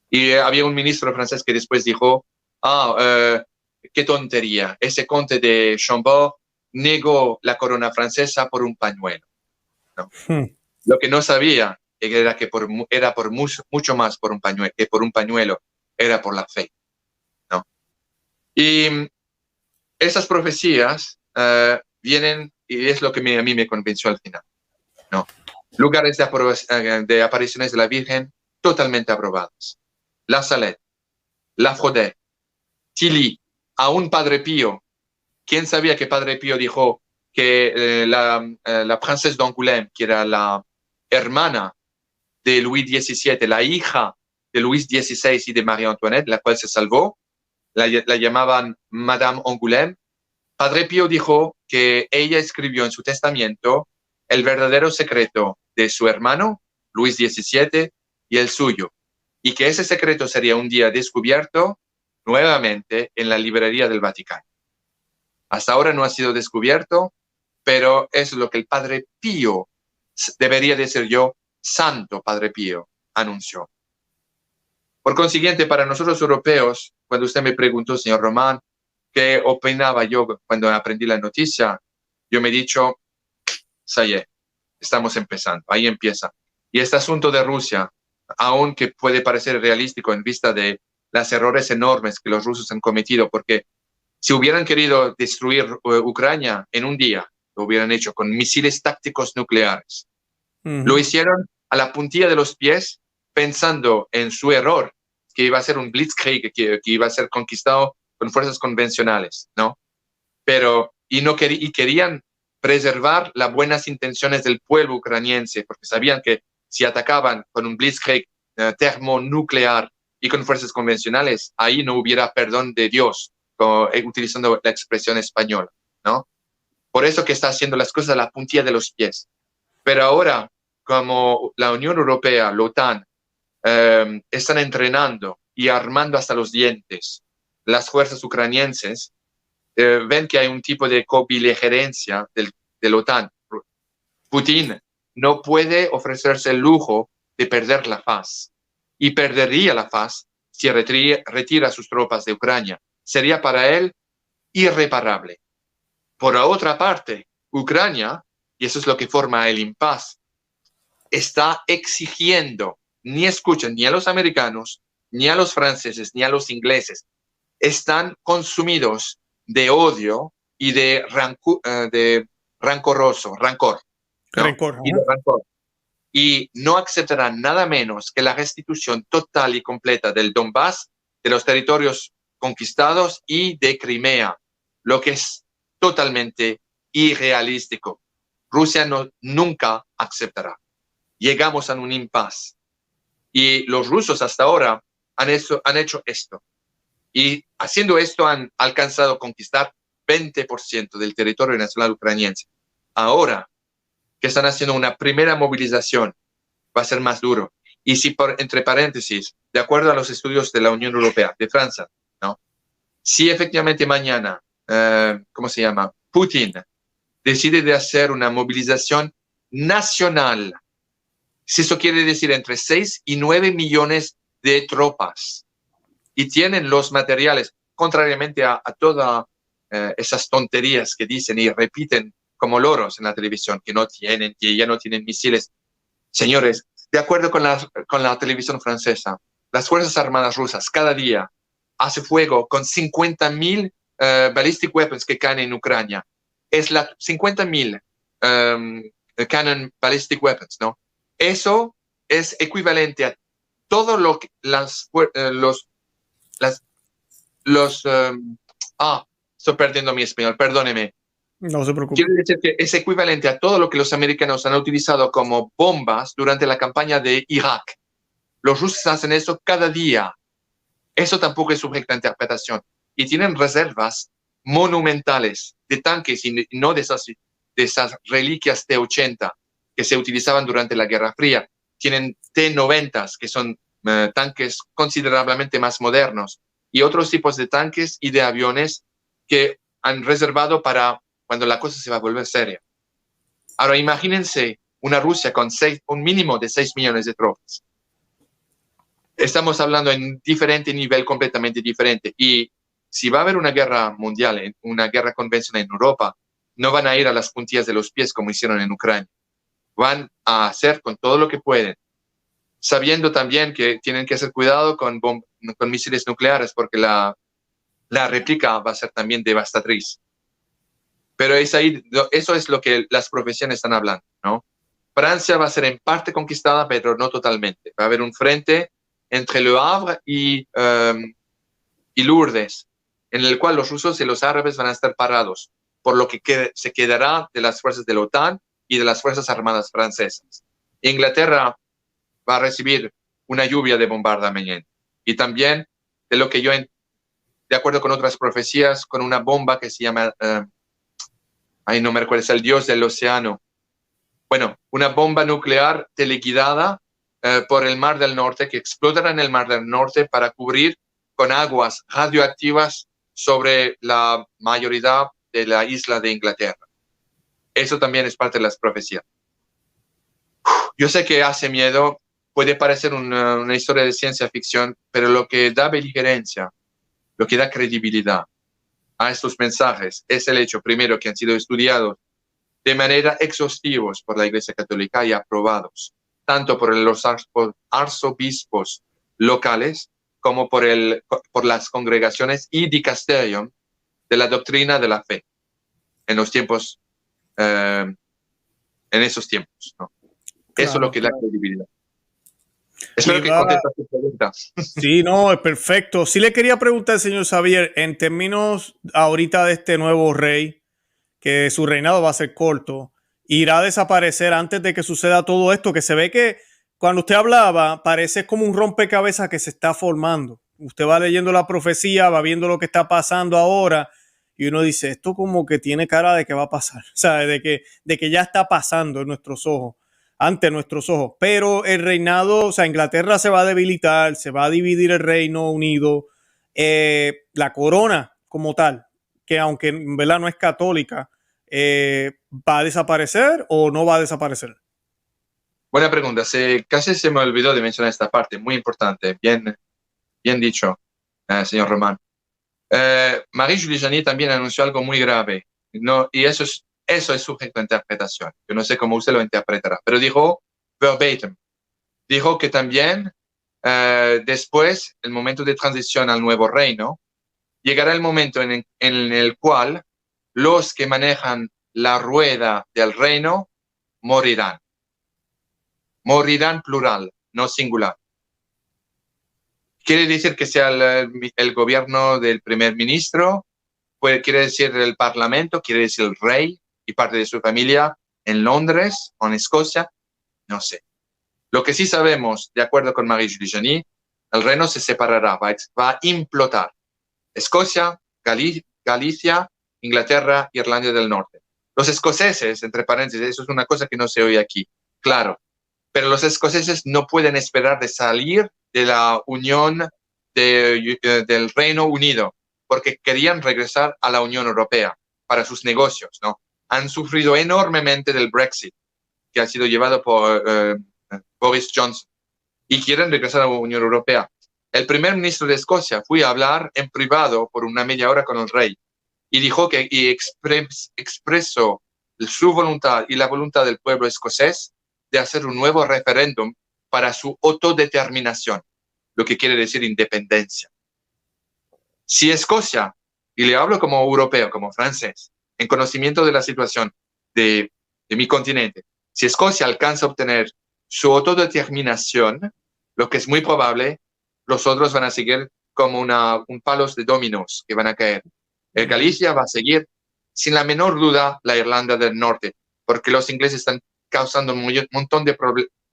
Y había un ministro francés que después dijo: qué tontería, ese conde de Chambord negó la corona francesa por un pañuelo, ¿no? Lo que no sabía era que era por mucho más por un pañuelo, que por un pañuelo era por la fe, ¿no? Y esas profecías vienen, y es lo que a mí me convenció al final, ¿no? Lugares de apariciones de la Virgen totalmente aprobados. La Salette, la Fraudet, Tilly, aún Padre Pío. ¿Quién sabía que Padre Pío dijo que la princesa d'Angoulême, que era la hermana de Luis XVII, la hija de Luis XVI y de María Antoinette, la cual se salvó, la llamaban Madame Angoulême? Padre Pío dijo que ella escribió en su testamento el verdadero secreto de su hermano, Luis XVII, y el suyo, y que ese secreto sería un día descubierto nuevamente en la librería del Vaticano. Hasta ahora no ha sido descubierto, pero es lo que el Padre Pío, debería decir yo, Santo Padre Pío, anunció. Por consiguiente, para nosotros europeos, cuando usted me preguntó, señor Román, qué opinaba yo cuando aprendí la noticia, yo me he dicho, Sayé, estamos empezando, ahí empieza. Y este asunto de Rusia, aunque puede parecer realístico en vista de los errores enormes que los rusos han cometido, porque si hubieran querido destruir Ucrania en un día, lo hubieran hecho con misiles tácticos nucleares. Lo hicieron a la puntilla de los pies, pensando en su error, que iba a ser un blitzkrieg, que iba a ser conquistado con fuerzas convencionales, ¿no? Pero, y querían preservar las buenas intenciones del pueblo ucraniense, porque sabían que si atacaban con un blitzkrieg termonuclear y con fuerzas convencionales, ahí no hubiera perdón de Dios, utilizando la expresión española, ¿no? Por eso que está haciendo las cosas a la puntilla de los pies. Pero ahora, como la Unión Europea, la OTAN, están entrenando y armando hasta los dientes las fuerzas ucranienses, ven que hay un tipo de cobiligerencia de la OTAN. Putin no puede ofrecerse el lujo de perder la paz, y perdería la paz si retira sus tropas de Ucrania. Sería para él irreparable. Por la otra parte, Ucrania, y eso es lo que forma el impasse, está exigiendo, ni escuchan ni a los americanos, ni a los franceses, ni a los ingleses. Están consumidos de odio y de rancor, ¿no? Y de rancor. Y no aceptarán nada menos que la restitución total y completa del Donbass, de los territorios conquistados y de Crimea, lo que es totalmente irrealístico. Rusia nunca aceptará. Llegamos a un impasse. Y los rusos hasta ahora han hecho esto. Y haciendo esto han alcanzado a conquistar 20% del territorio nacional ucraniense. Ahora que están haciendo una primera movilización, va a ser más duro. Y si, entre paréntesis, de acuerdo a los estudios de la Unión Europea, de Francia, ¿no? Si efectivamente mañana, Putin decide de hacer una movilización nacional, si eso quiere decir entre 6 y 9 millones de tropas, y tienen los materiales, contrariamente a todas esas tonterías que dicen y repiten como loros en la televisión, que ya no tienen misiles. Señores, de acuerdo con la televisión francesa, las Fuerzas Armadas rusas cada día hace fuego con 50.000 ballistic weapons que caen en Ucrania. Es la 50.000 cannon ballistic weapons, ¿no? Eso es equivalente a todo lo que estoy perdiendo mi español, perdóneme. No se preocupe. Quiere decir que es equivalente a todo lo que los americanos han utilizado como bombas durante la campaña de Irak. Los rusos hacen eso cada día. Eso tampoco es sujeto a interpretación. Y tienen reservas monumentales de tanques y no de esas reliquias T-80 que se utilizaban durante la Guerra Fría. Tienen T-90, que son tanques considerablemente más modernos, y otros tipos de tanques y de aviones que han reservado para cuando la cosa se va a volver seria. Ahora imagínense una Rusia con un mínimo de 6 millones de tropas. Estamos hablando en diferente nivel, completamente diferente. Y si va a haber una guerra mundial, una guerra convencional en Europa, no van a ir a las puntillas de los pies como hicieron en Ucrania. Van a hacer con todo lo que pueden, sabiendo también que tienen que hacer cuidado con misiles nucleares, porque la réplica va a ser también devastatriz. Pero eso es lo que las profesiones están hablando, ¿no? Francia va a ser en parte conquistada, pero no totalmente. Va a haber un frente entre Le Havre y Lourdes, en el cual los rusos y los árabes van a estar parados, por lo que se quedará de las fuerzas de la OTAN y de las Fuerzas Armadas francesas. Inglaterra va a recibir una lluvia de bombardamiento. Y también, de lo que de acuerdo con otras profecías, con una bomba que se llama... no me recuerdo, es el dios del océano. Bueno, una bomba nuclear teleguidada por el Mar del Norte, que explotará en el Mar del Norte para cubrir con aguas radioactivas sobre la mayoría de la isla de Inglaterra. Eso también es parte de las profecías. Yo sé que hace miedo, puede parecer una historia de ciencia ficción, pero lo que da beligerencia, lo que da credibilidad a estos mensajes es el hecho, primero, que han sido estudiados de manera exhaustivos por la Iglesia Católica y aprobados, tanto por los arzobispos locales como por las congregaciones y dicasterium de la doctrina de la fe en los tiempos, en esos tiempos, ¿no? Eso es lo Claro, que da claro. credibilidad. Espero que contestes tu pregunta. Sí, no, es perfecto. Sí le quería preguntar, señor Xavier, en términos ahorita de este nuevo rey, que su reinado va a ser corto, irá a desaparecer antes de que suceda todo esto, que se ve que cuando usted hablaba parece como un rompecabezas que se está formando. Usted va leyendo la profecía, va viendo lo que está pasando ahora y uno dice, esto como que tiene cara de que va a pasar, o sea, de que ya está pasando en nuestros ojos, ante nuestros ojos. Pero el reinado, o sea, Inglaterra se va a debilitar, se va a dividir el Reino Unido, la corona como tal, que aunque en verdad no es católica, ¿va a desaparecer o no va a desaparecer? Buena pregunta. Casi se me olvidó de mencionar esta parte, muy importante. Bien dicho, señor Román. Marie-Julie Janis también anunció algo muy grave, ¿no? Y eso es sujeto a interpretación. Yo no sé cómo usted lo interpretará, pero dijo verbatim. Dijo que también después, el momento de transición al nuevo reino, llegará el momento en el cual los que manejan la rueda del reino morirán. Morirán plural, no singular. Quiere decir que sea el gobierno del primer ministro, quiere decir el parlamento, quiere decir el rey y parte de su familia en Londres o en Escocia, no sé. Lo que sí sabemos, de acuerdo con Marie-Julie Janis, el reino se separará, va a implotar. Escocia, Galicia, Inglaterra, Irlanda del Norte. Los escoceses, entre paréntesis, eso es una cosa que no se oye aquí, claro, pero los escoceses no pueden esperar de salir de la Unión del Reino Unido porque querían regresar a la Unión Europea para sus negocios, ¿no? Han sufrido enormemente del Brexit, que ha sido llevado por Boris Johnson, y quieren regresar a la Unión Europea. El primer ministro de Escocia fue a hablar en privado por una media hora con el rey y dijo que expresó su voluntad y la voluntad del pueblo escocés de hacer un nuevo referéndum para su autodeterminación, lo que quiere decir independencia. Si Escocia, y le hablo como europeo, como francés, en conocimiento de la situación de mi continente, si Escocia alcanza a obtener su autodeterminación, lo que es muy probable, los otros van a seguir como un palos de dominos que van a caer. Galicia va a seguir, sin la menor duda, la Irlanda del Norte, porque los ingleses están causando un montón de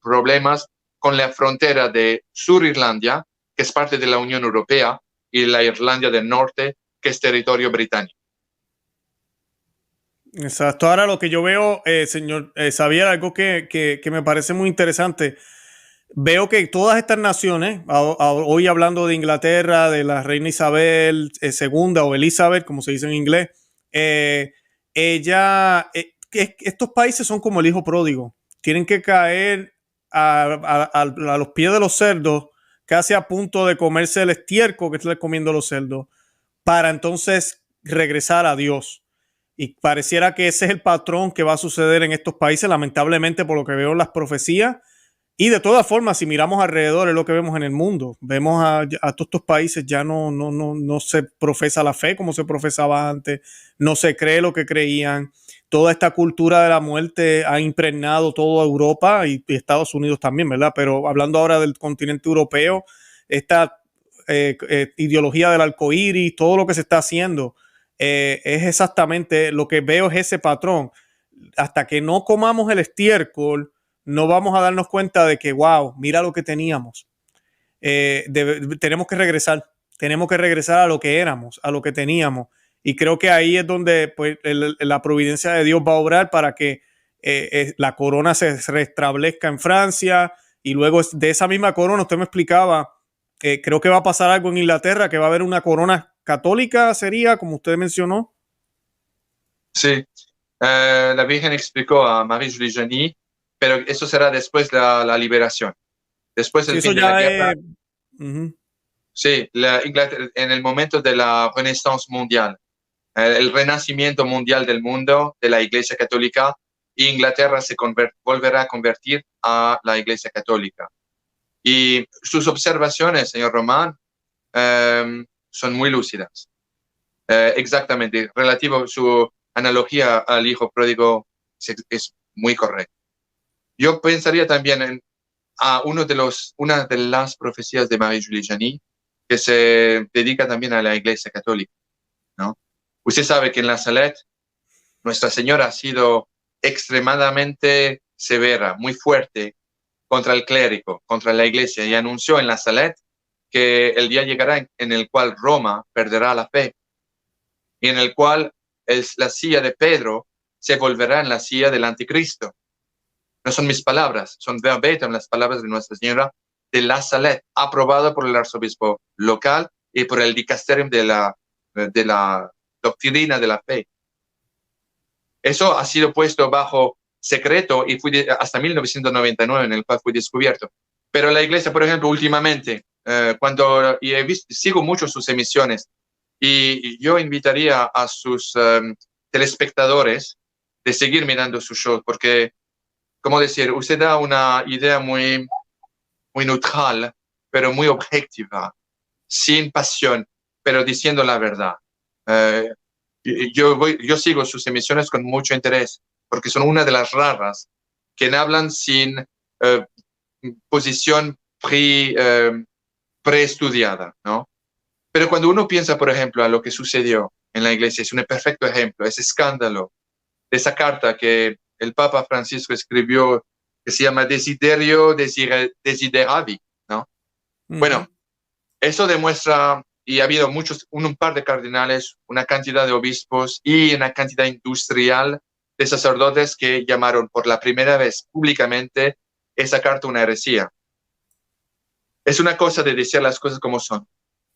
problemas con la frontera de Sur Irlanda, que es parte de la Unión Europea, y la Irlanda del Norte, que es territorio británico. Exacto. Ahora lo que yo veo, señor Xavier, algo que me parece muy interesante. Veo que todas estas naciones, hoy hablando de Inglaterra, de la reina Isabel II o Elizabeth, como se dice en inglés, estos países son como el hijo pródigo. Tienen que caer a los pies de los cerdos, casi a punto de comerse el estiércol que están comiendo los cerdos, para entonces regresar a Dios. Y pareciera que ese es el patrón que va a suceder en estos países, lamentablemente, por lo que veo en las profecías. Y de todas formas, si miramos alrededor, es lo que vemos en el mundo. Vemos a todos estos países, ya no se profesa la fe como se profesaba antes, no se cree lo que creían. Toda esta cultura de la muerte ha impregnado toda Europa y Estados Unidos también, ¿verdad? Pero hablando ahora del continente europeo, esta ideología del arcoíris, todo lo que se está haciendo, es exactamente lo que veo, es ese patrón. Hasta que no comamos el estiércol, no vamos a darnos cuenta de que, wow, mira lo que teníamos. Tenemos que regresar a lo que éramos, a lo que teníamos. Y creo que ahí es donde pues, la providencia de Dios va a obrar para que la corona se restablezca en Francia y luego de esa misma corona, usted me explicaba, creo que va a pasar algo en Inglaterra, que va a haber una corona católica, sería, como usted mencionó. Sí, La Virgen explicó a Marie-Julie Janis, pero eso será después de la liberación. Después Sí, del eso fin de la ya guerra. es. Ujú. Sí, en el momento de la Renaissance mundial, el renacimiento mundial del mundo, de la Iglesia Católica, Inglaterra se volverá a convertir a la Iglesia Católica. Y sus observaciones, señor Román, son muy lúcidas. Exactamente, relativo a su analogía al hijo pródigo es muy correcta. Yo pensaría también a una de las profecías de Marie-Julie Janis, que se dedica también a la Iglesia Católica, ¿no? Usted sabe que en la Salette Nuestra Señora ha sido extremadamente severa, muy fuerte contra el clérigo, contra la Iglesia, y anunció en la Salette que el día llegará en el cual Roma perderá la fe y en el cual la silla de Pedro se volverá en la silla del anticristo. No son mis palabras, son verbatim las palabras de Nuestra Señora de la Salette, aprobado por el arzobispo local y por el dicasterium de la doctrina de la fe. Eso ha sido puesto bajo secreto y hasta 1999 en el cual fue descubierto. Pero la Iglesia, por ejemplo, últimamente, sigo mucho sus emisiones y yo invitaría a sus telespectadores de seguir mirando su show porque, como decir, usted da una idea muy, muy neutral, pero muy objetiva, sin pasión, pero diciendo la verdad. Eh, yo sigo sus emisiones con mucho interés, porque son una de las raras que hablan sin posición preestudiada, ¿no? Pero cuando uno piensa, por ejemplo, a lo que sucedió en la iglesia, es un perfecto ejemplo, ese escándalo de esa carta que el Papa Francisco escribió, que se llama Desiderio Desideravi, ¿no? Bueno, Uh-huh. eso demuestra, y ha habido un par de cardenales, una cantidad de obispos y una cantidad industrial de sacerdotes que llamaron por la primera vez públicamente esa carta una herejía. Es una cosa de decir las cosas como son.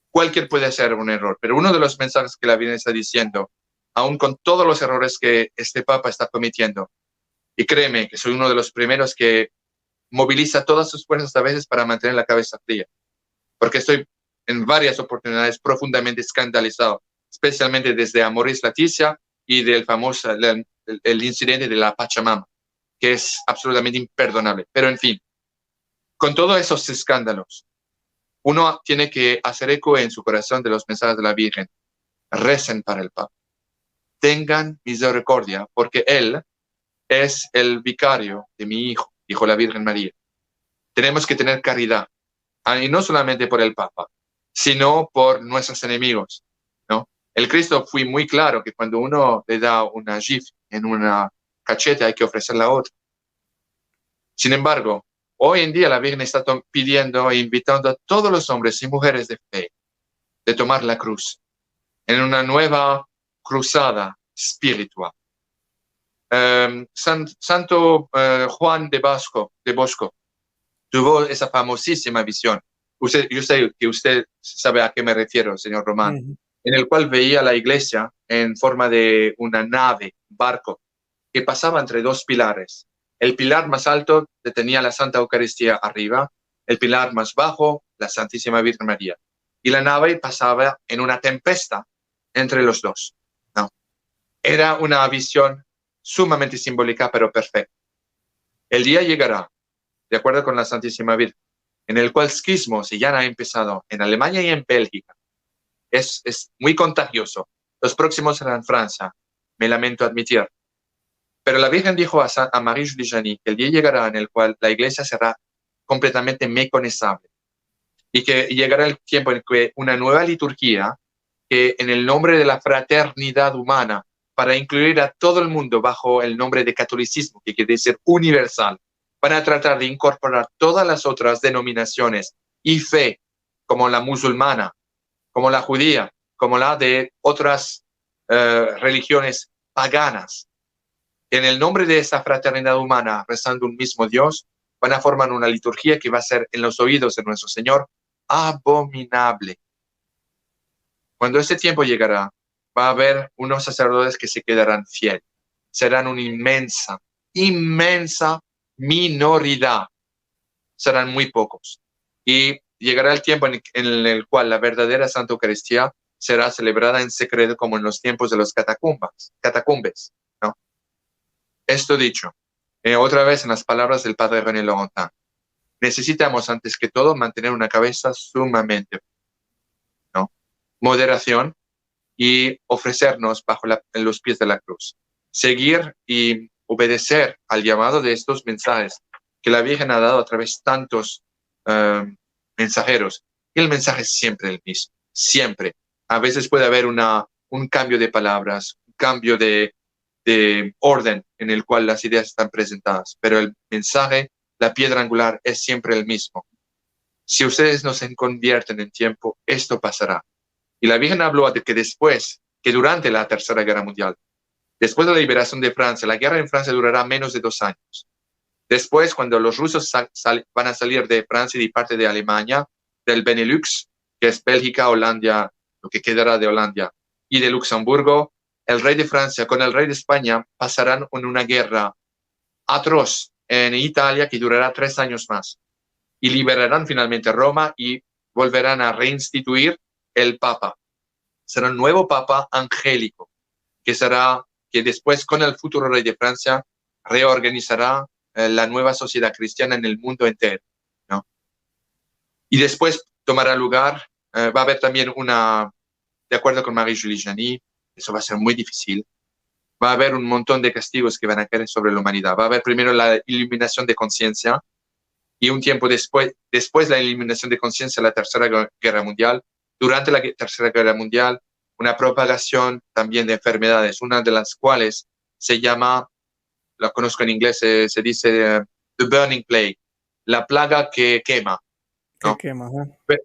Cualquier puede hacer un error, pero uno de los mensajes que la Virgen está diciendo, aún con todos los errores que este Papa está cometiendo, y créeme que soy uno de los primeros que moviliza todas sus fuerzas a veces para mantener la cabeza fría, porque estoy en varias oportunidades profundamente escandalizado, especialmente desde Amoris Laetitia y del famoso el incidente de la Pachamama, que es absolutamente imperdonable. Pero en fin, con todos esos escándalos, uno tiene que hacer eco en su corazón de los mensajes de la Virgen. Recen para el Papa. Tengan misericordia, porque Él es el vicario de mi hijo, dijo la Virgen María. Tenemos que tener caridad, y no solamente por el Papa, sino por nuestros enemigos, ¿no? El Cristo fue muy claro que cuando uno le da una gif en una cacheta hay que ofrecer la otra. Sin embargo, hoy en día la Virgen está pidiendo e invitando a todos los hombres y mujeres de fe de tomar la cruz en una nueva cruzada espiritual. Santo Juan de Bosco tuvo esa famosísima visión. Yo sé que usted sabe a qué me refiero, señor Román, Uh-huh. en el cual veía la iglesia en forma de una nave, un barco, que pasaba entre dos pilares. El pilar más alto tenía la Santa Eucaristía arriba, el pilar más bajo, la Santísima Virgen María. Y la nave pasaba en una tempestad entre los dos, ¿no? Era una visión sumamente simbólica, pero perfecta. El día llegará, de acuerdo con la Santísima Virgen, en el cual esquismo, si ya ha empezado en Alemania y en Bélgica, es muy contagioso. Los próximos serán en Francia, me lamento admitir. Pero la Virgen dijo a Marie-Julie Janis que el día llegará en el cual la iglesia será completamente meconizable y que llegará el tiempo en que una nueva liturgia, que en el nombre de la fraternidad humana, para incluir a todo el mundo bajo el nombre de catolicismo, que quiere decir universal, van a tratar de incorporar todas las otras denominaciones y fe, como la musulmana, como la judía, como la de otras religiones paganas. En el nombre de esa fraternidad humana, rezando un mismo Dios, van a formar una liturgia que va a ser en los oídos de nuestro Señor abominable. Cuando ese tiempo llegará, va a haber unos sacerdotes que se quedarán fieles. serán una inmensa minoridad. Serán muy pocos. Y llegará el tiempo en el cual la verdadera Santa Eucaristía será celebrada en secreto como en los tiempos de los catacumbes, ¿no? Esto dicho, otra vez en las palabras del padre René Laurentin, necesitamos antes que todo mantener una cabeza sumamente, ¿no? Moderación y ofrecernos bajo en los pies de la cruz. Seguir y obedecer al llamado de estos mensajes que la Virgen ha dado a través de tantos mensajeros. Y el mensaje es siempre el mismo, siempre. A veces puede haber un cambio de palabras, un cambio de orden en el cual las ideas están presentadas, pero el mensaje, la piedra angular, es siempre el mismo. Si ustedes no se convierten en tiempo, esto pasará. Y la Virgen habló de que durante la Tercera Guerra Mundial, después de la liberación de Francia, la guerra en Francia durará menos de 2 años. Después, cuando los rusos van a salir de Francia y de parte de Alemania, del Benelux, que es Bélgica, Holanda, lo que quedará de Holanda, y de Luxemburgo, el rey de Francia con el rey de España pasarán en una guerra atroz en Italia que durará 3 años más. Y liberarán finalmente Roma y volverán a reinstituir el Papa. Será un nuevo Papa angélico, que después con el futuro rey de Francia reorganizará la nueva sociedad cristiana en el mundo entero, ¿no? Y después tomará lugar, va a haber también de acuerdo con Marie-Julie Janis, eso va a ser muy difícil, va a haber un montón de castigos que van a caer sobre la humanidad. Va a haber primero la iluminación de conciencia y un tiempo después la iluminación de conciencia, la Tercera Guerra Mundial. Durante la Tercera Guerra Mundial, una propagación también de enfermedades, una de las cuales se llama, la conozco en inglés, se dice The Burning Plague, la plaga que quema, ¿no? Que quema, ¿eh?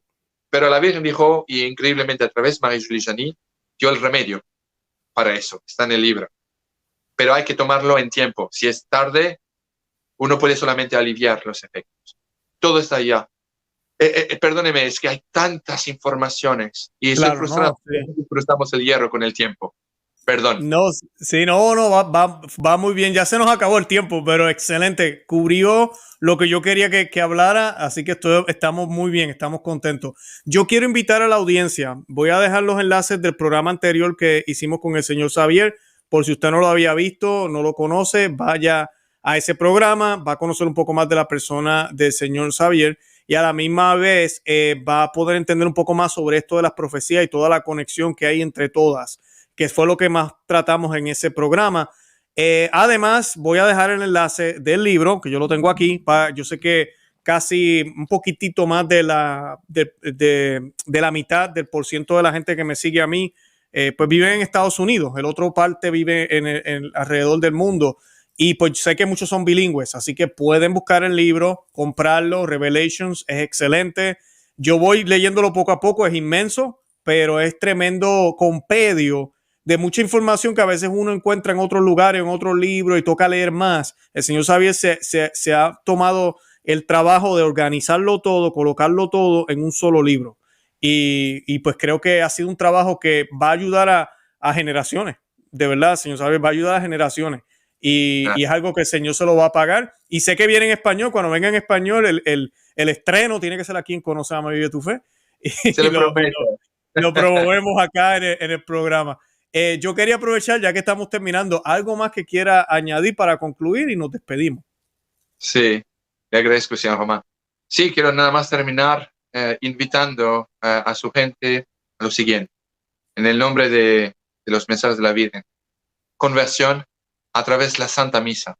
Pero la Virgen dijo, y increíblemente a través de Marie-Julie Janis, dio el remedio para eso, está en el libro. Pero hay que tomarlo en tiempo. Si es tarde, uno puede solamente aliviar los efectos. Todo está allá. Perdóneme, es que hay tantas informaciones y estoy Claro, frustrado. no, sí. Cruzamos el hierro con el tiempo. Perdón. No, sí, no, va muy bien. Ya se nos acabó el tiempo, pero excelente. Cubrió lo que yo quería que hablara, así que estamos muy bien, estamos contentos. Yo quiero invitar a la audiencia. Voy a dejar los enlaces del programa anterior que hicimos con el señor Xavier. Por si usted no lo había visto, no lo conoce, vaya a ese programa, va a conocer un poco más de la persona del señor Xavier y a la misma vez va a poder entender un poco más sobre esto de las profecías y toda la conexión que hay entre todas, que fue lo que más tratamos en ese programa. Además, voy a dejar el enlace del libro, que yo lo tengo aquí. Yo sé que casi un poquitito más de la mitad del % de la gente que me sigue a mí, pues vive en Estados Unidos. El otro parte vive alrededor del mundo. Y pues sé que muchos son bilingües, así que pueden buscar el libro, comprarlo. Revelations es excelente. Yo voy leyéndolo poco a poco, es inmenso, pero es tremendo compendio de mucha información que a veces uno encuentra en otros lugares, en otros libros y toca leer más. El señor Xavier se ha tomado el trabajo de organizarlo todo, colocarlo todo en un solo libro. Y pues creo que ha sido un trabajo que va a ayudar a generaciones. De verdad, señor Xavier, va a ayudar a generaciones. Y es algo que el Señor se lo va a pagar. Y sé que viene en español. Cuando venga en español, el estreno tiene que ser aquí en Conoce, Ama y Vive tu Fe. Y lo promovemos acá en el programa. Yo quería aprovechar, ya que estamos terminando, algo más que quiera añadir para concluir y nos despedimos. Sí, le agradezco, señor Román. Sí, quiero nada más terminar invitando a su gente a lo siguiente. En el nombre de los mensajes de la Virgen. Conversión a través de la Santa Misa,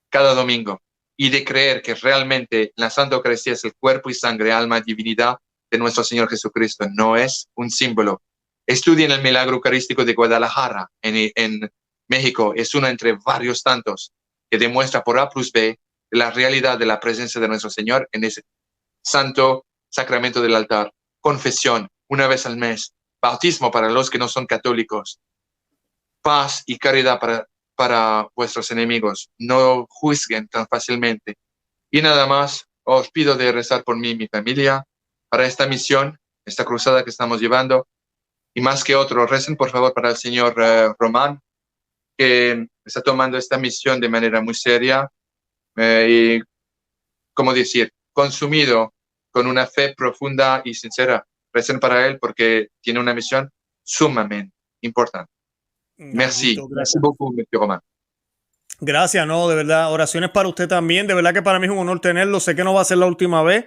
cada domingo, y de creer que realmente la Santa Eucaristía es el cuerpo y sangre, alma y divinidad de nuestro Señor Jesucristo, no es un símbolo. Estudien el milagro eucarístico de Guadalajara, en México. Es uno entre varios tantos que demuestra por A plus B la realidad de la presencia de nuestro Señor en ese santo sacramento del altar. Confesión, una vez al mes. Bautismo para los que no son católicos. Paz y caridad para vuestros enemigos. No juzguen tan fácilmente. Y nada más, os pido de rezar por mí y mi familia para esta misión, esta cruzada que estamos llevando. Y más que otro, recen por favor para el señor Román, que está tomando esta misión de manera muy seria y, como decir, consumido con una fe profunda y sincera. Recen para él porque tiene una misión sumamente importante. Merci. Merci beaucoup, monsieur Romain. Gracias, no, de verdad. Oraciones para usted también. De verdad que para mí es un honor tenerlo. Sé que no va a ser la última vez.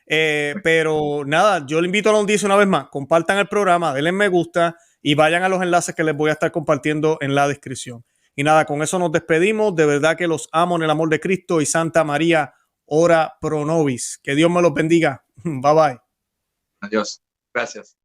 Pero nada, yo le invito a la audiencia una vez más. Compartan el programa, denle me gusta y vayan a los enlaces que les voy a estar compartiendo en la descripción. Y nada, con eso nos despedimos. De verdad que los amo en el amor de Cristo y Santa María, ora pro nobis. Que Dios me los bendiga. Bye bye. Adiós. Gracias.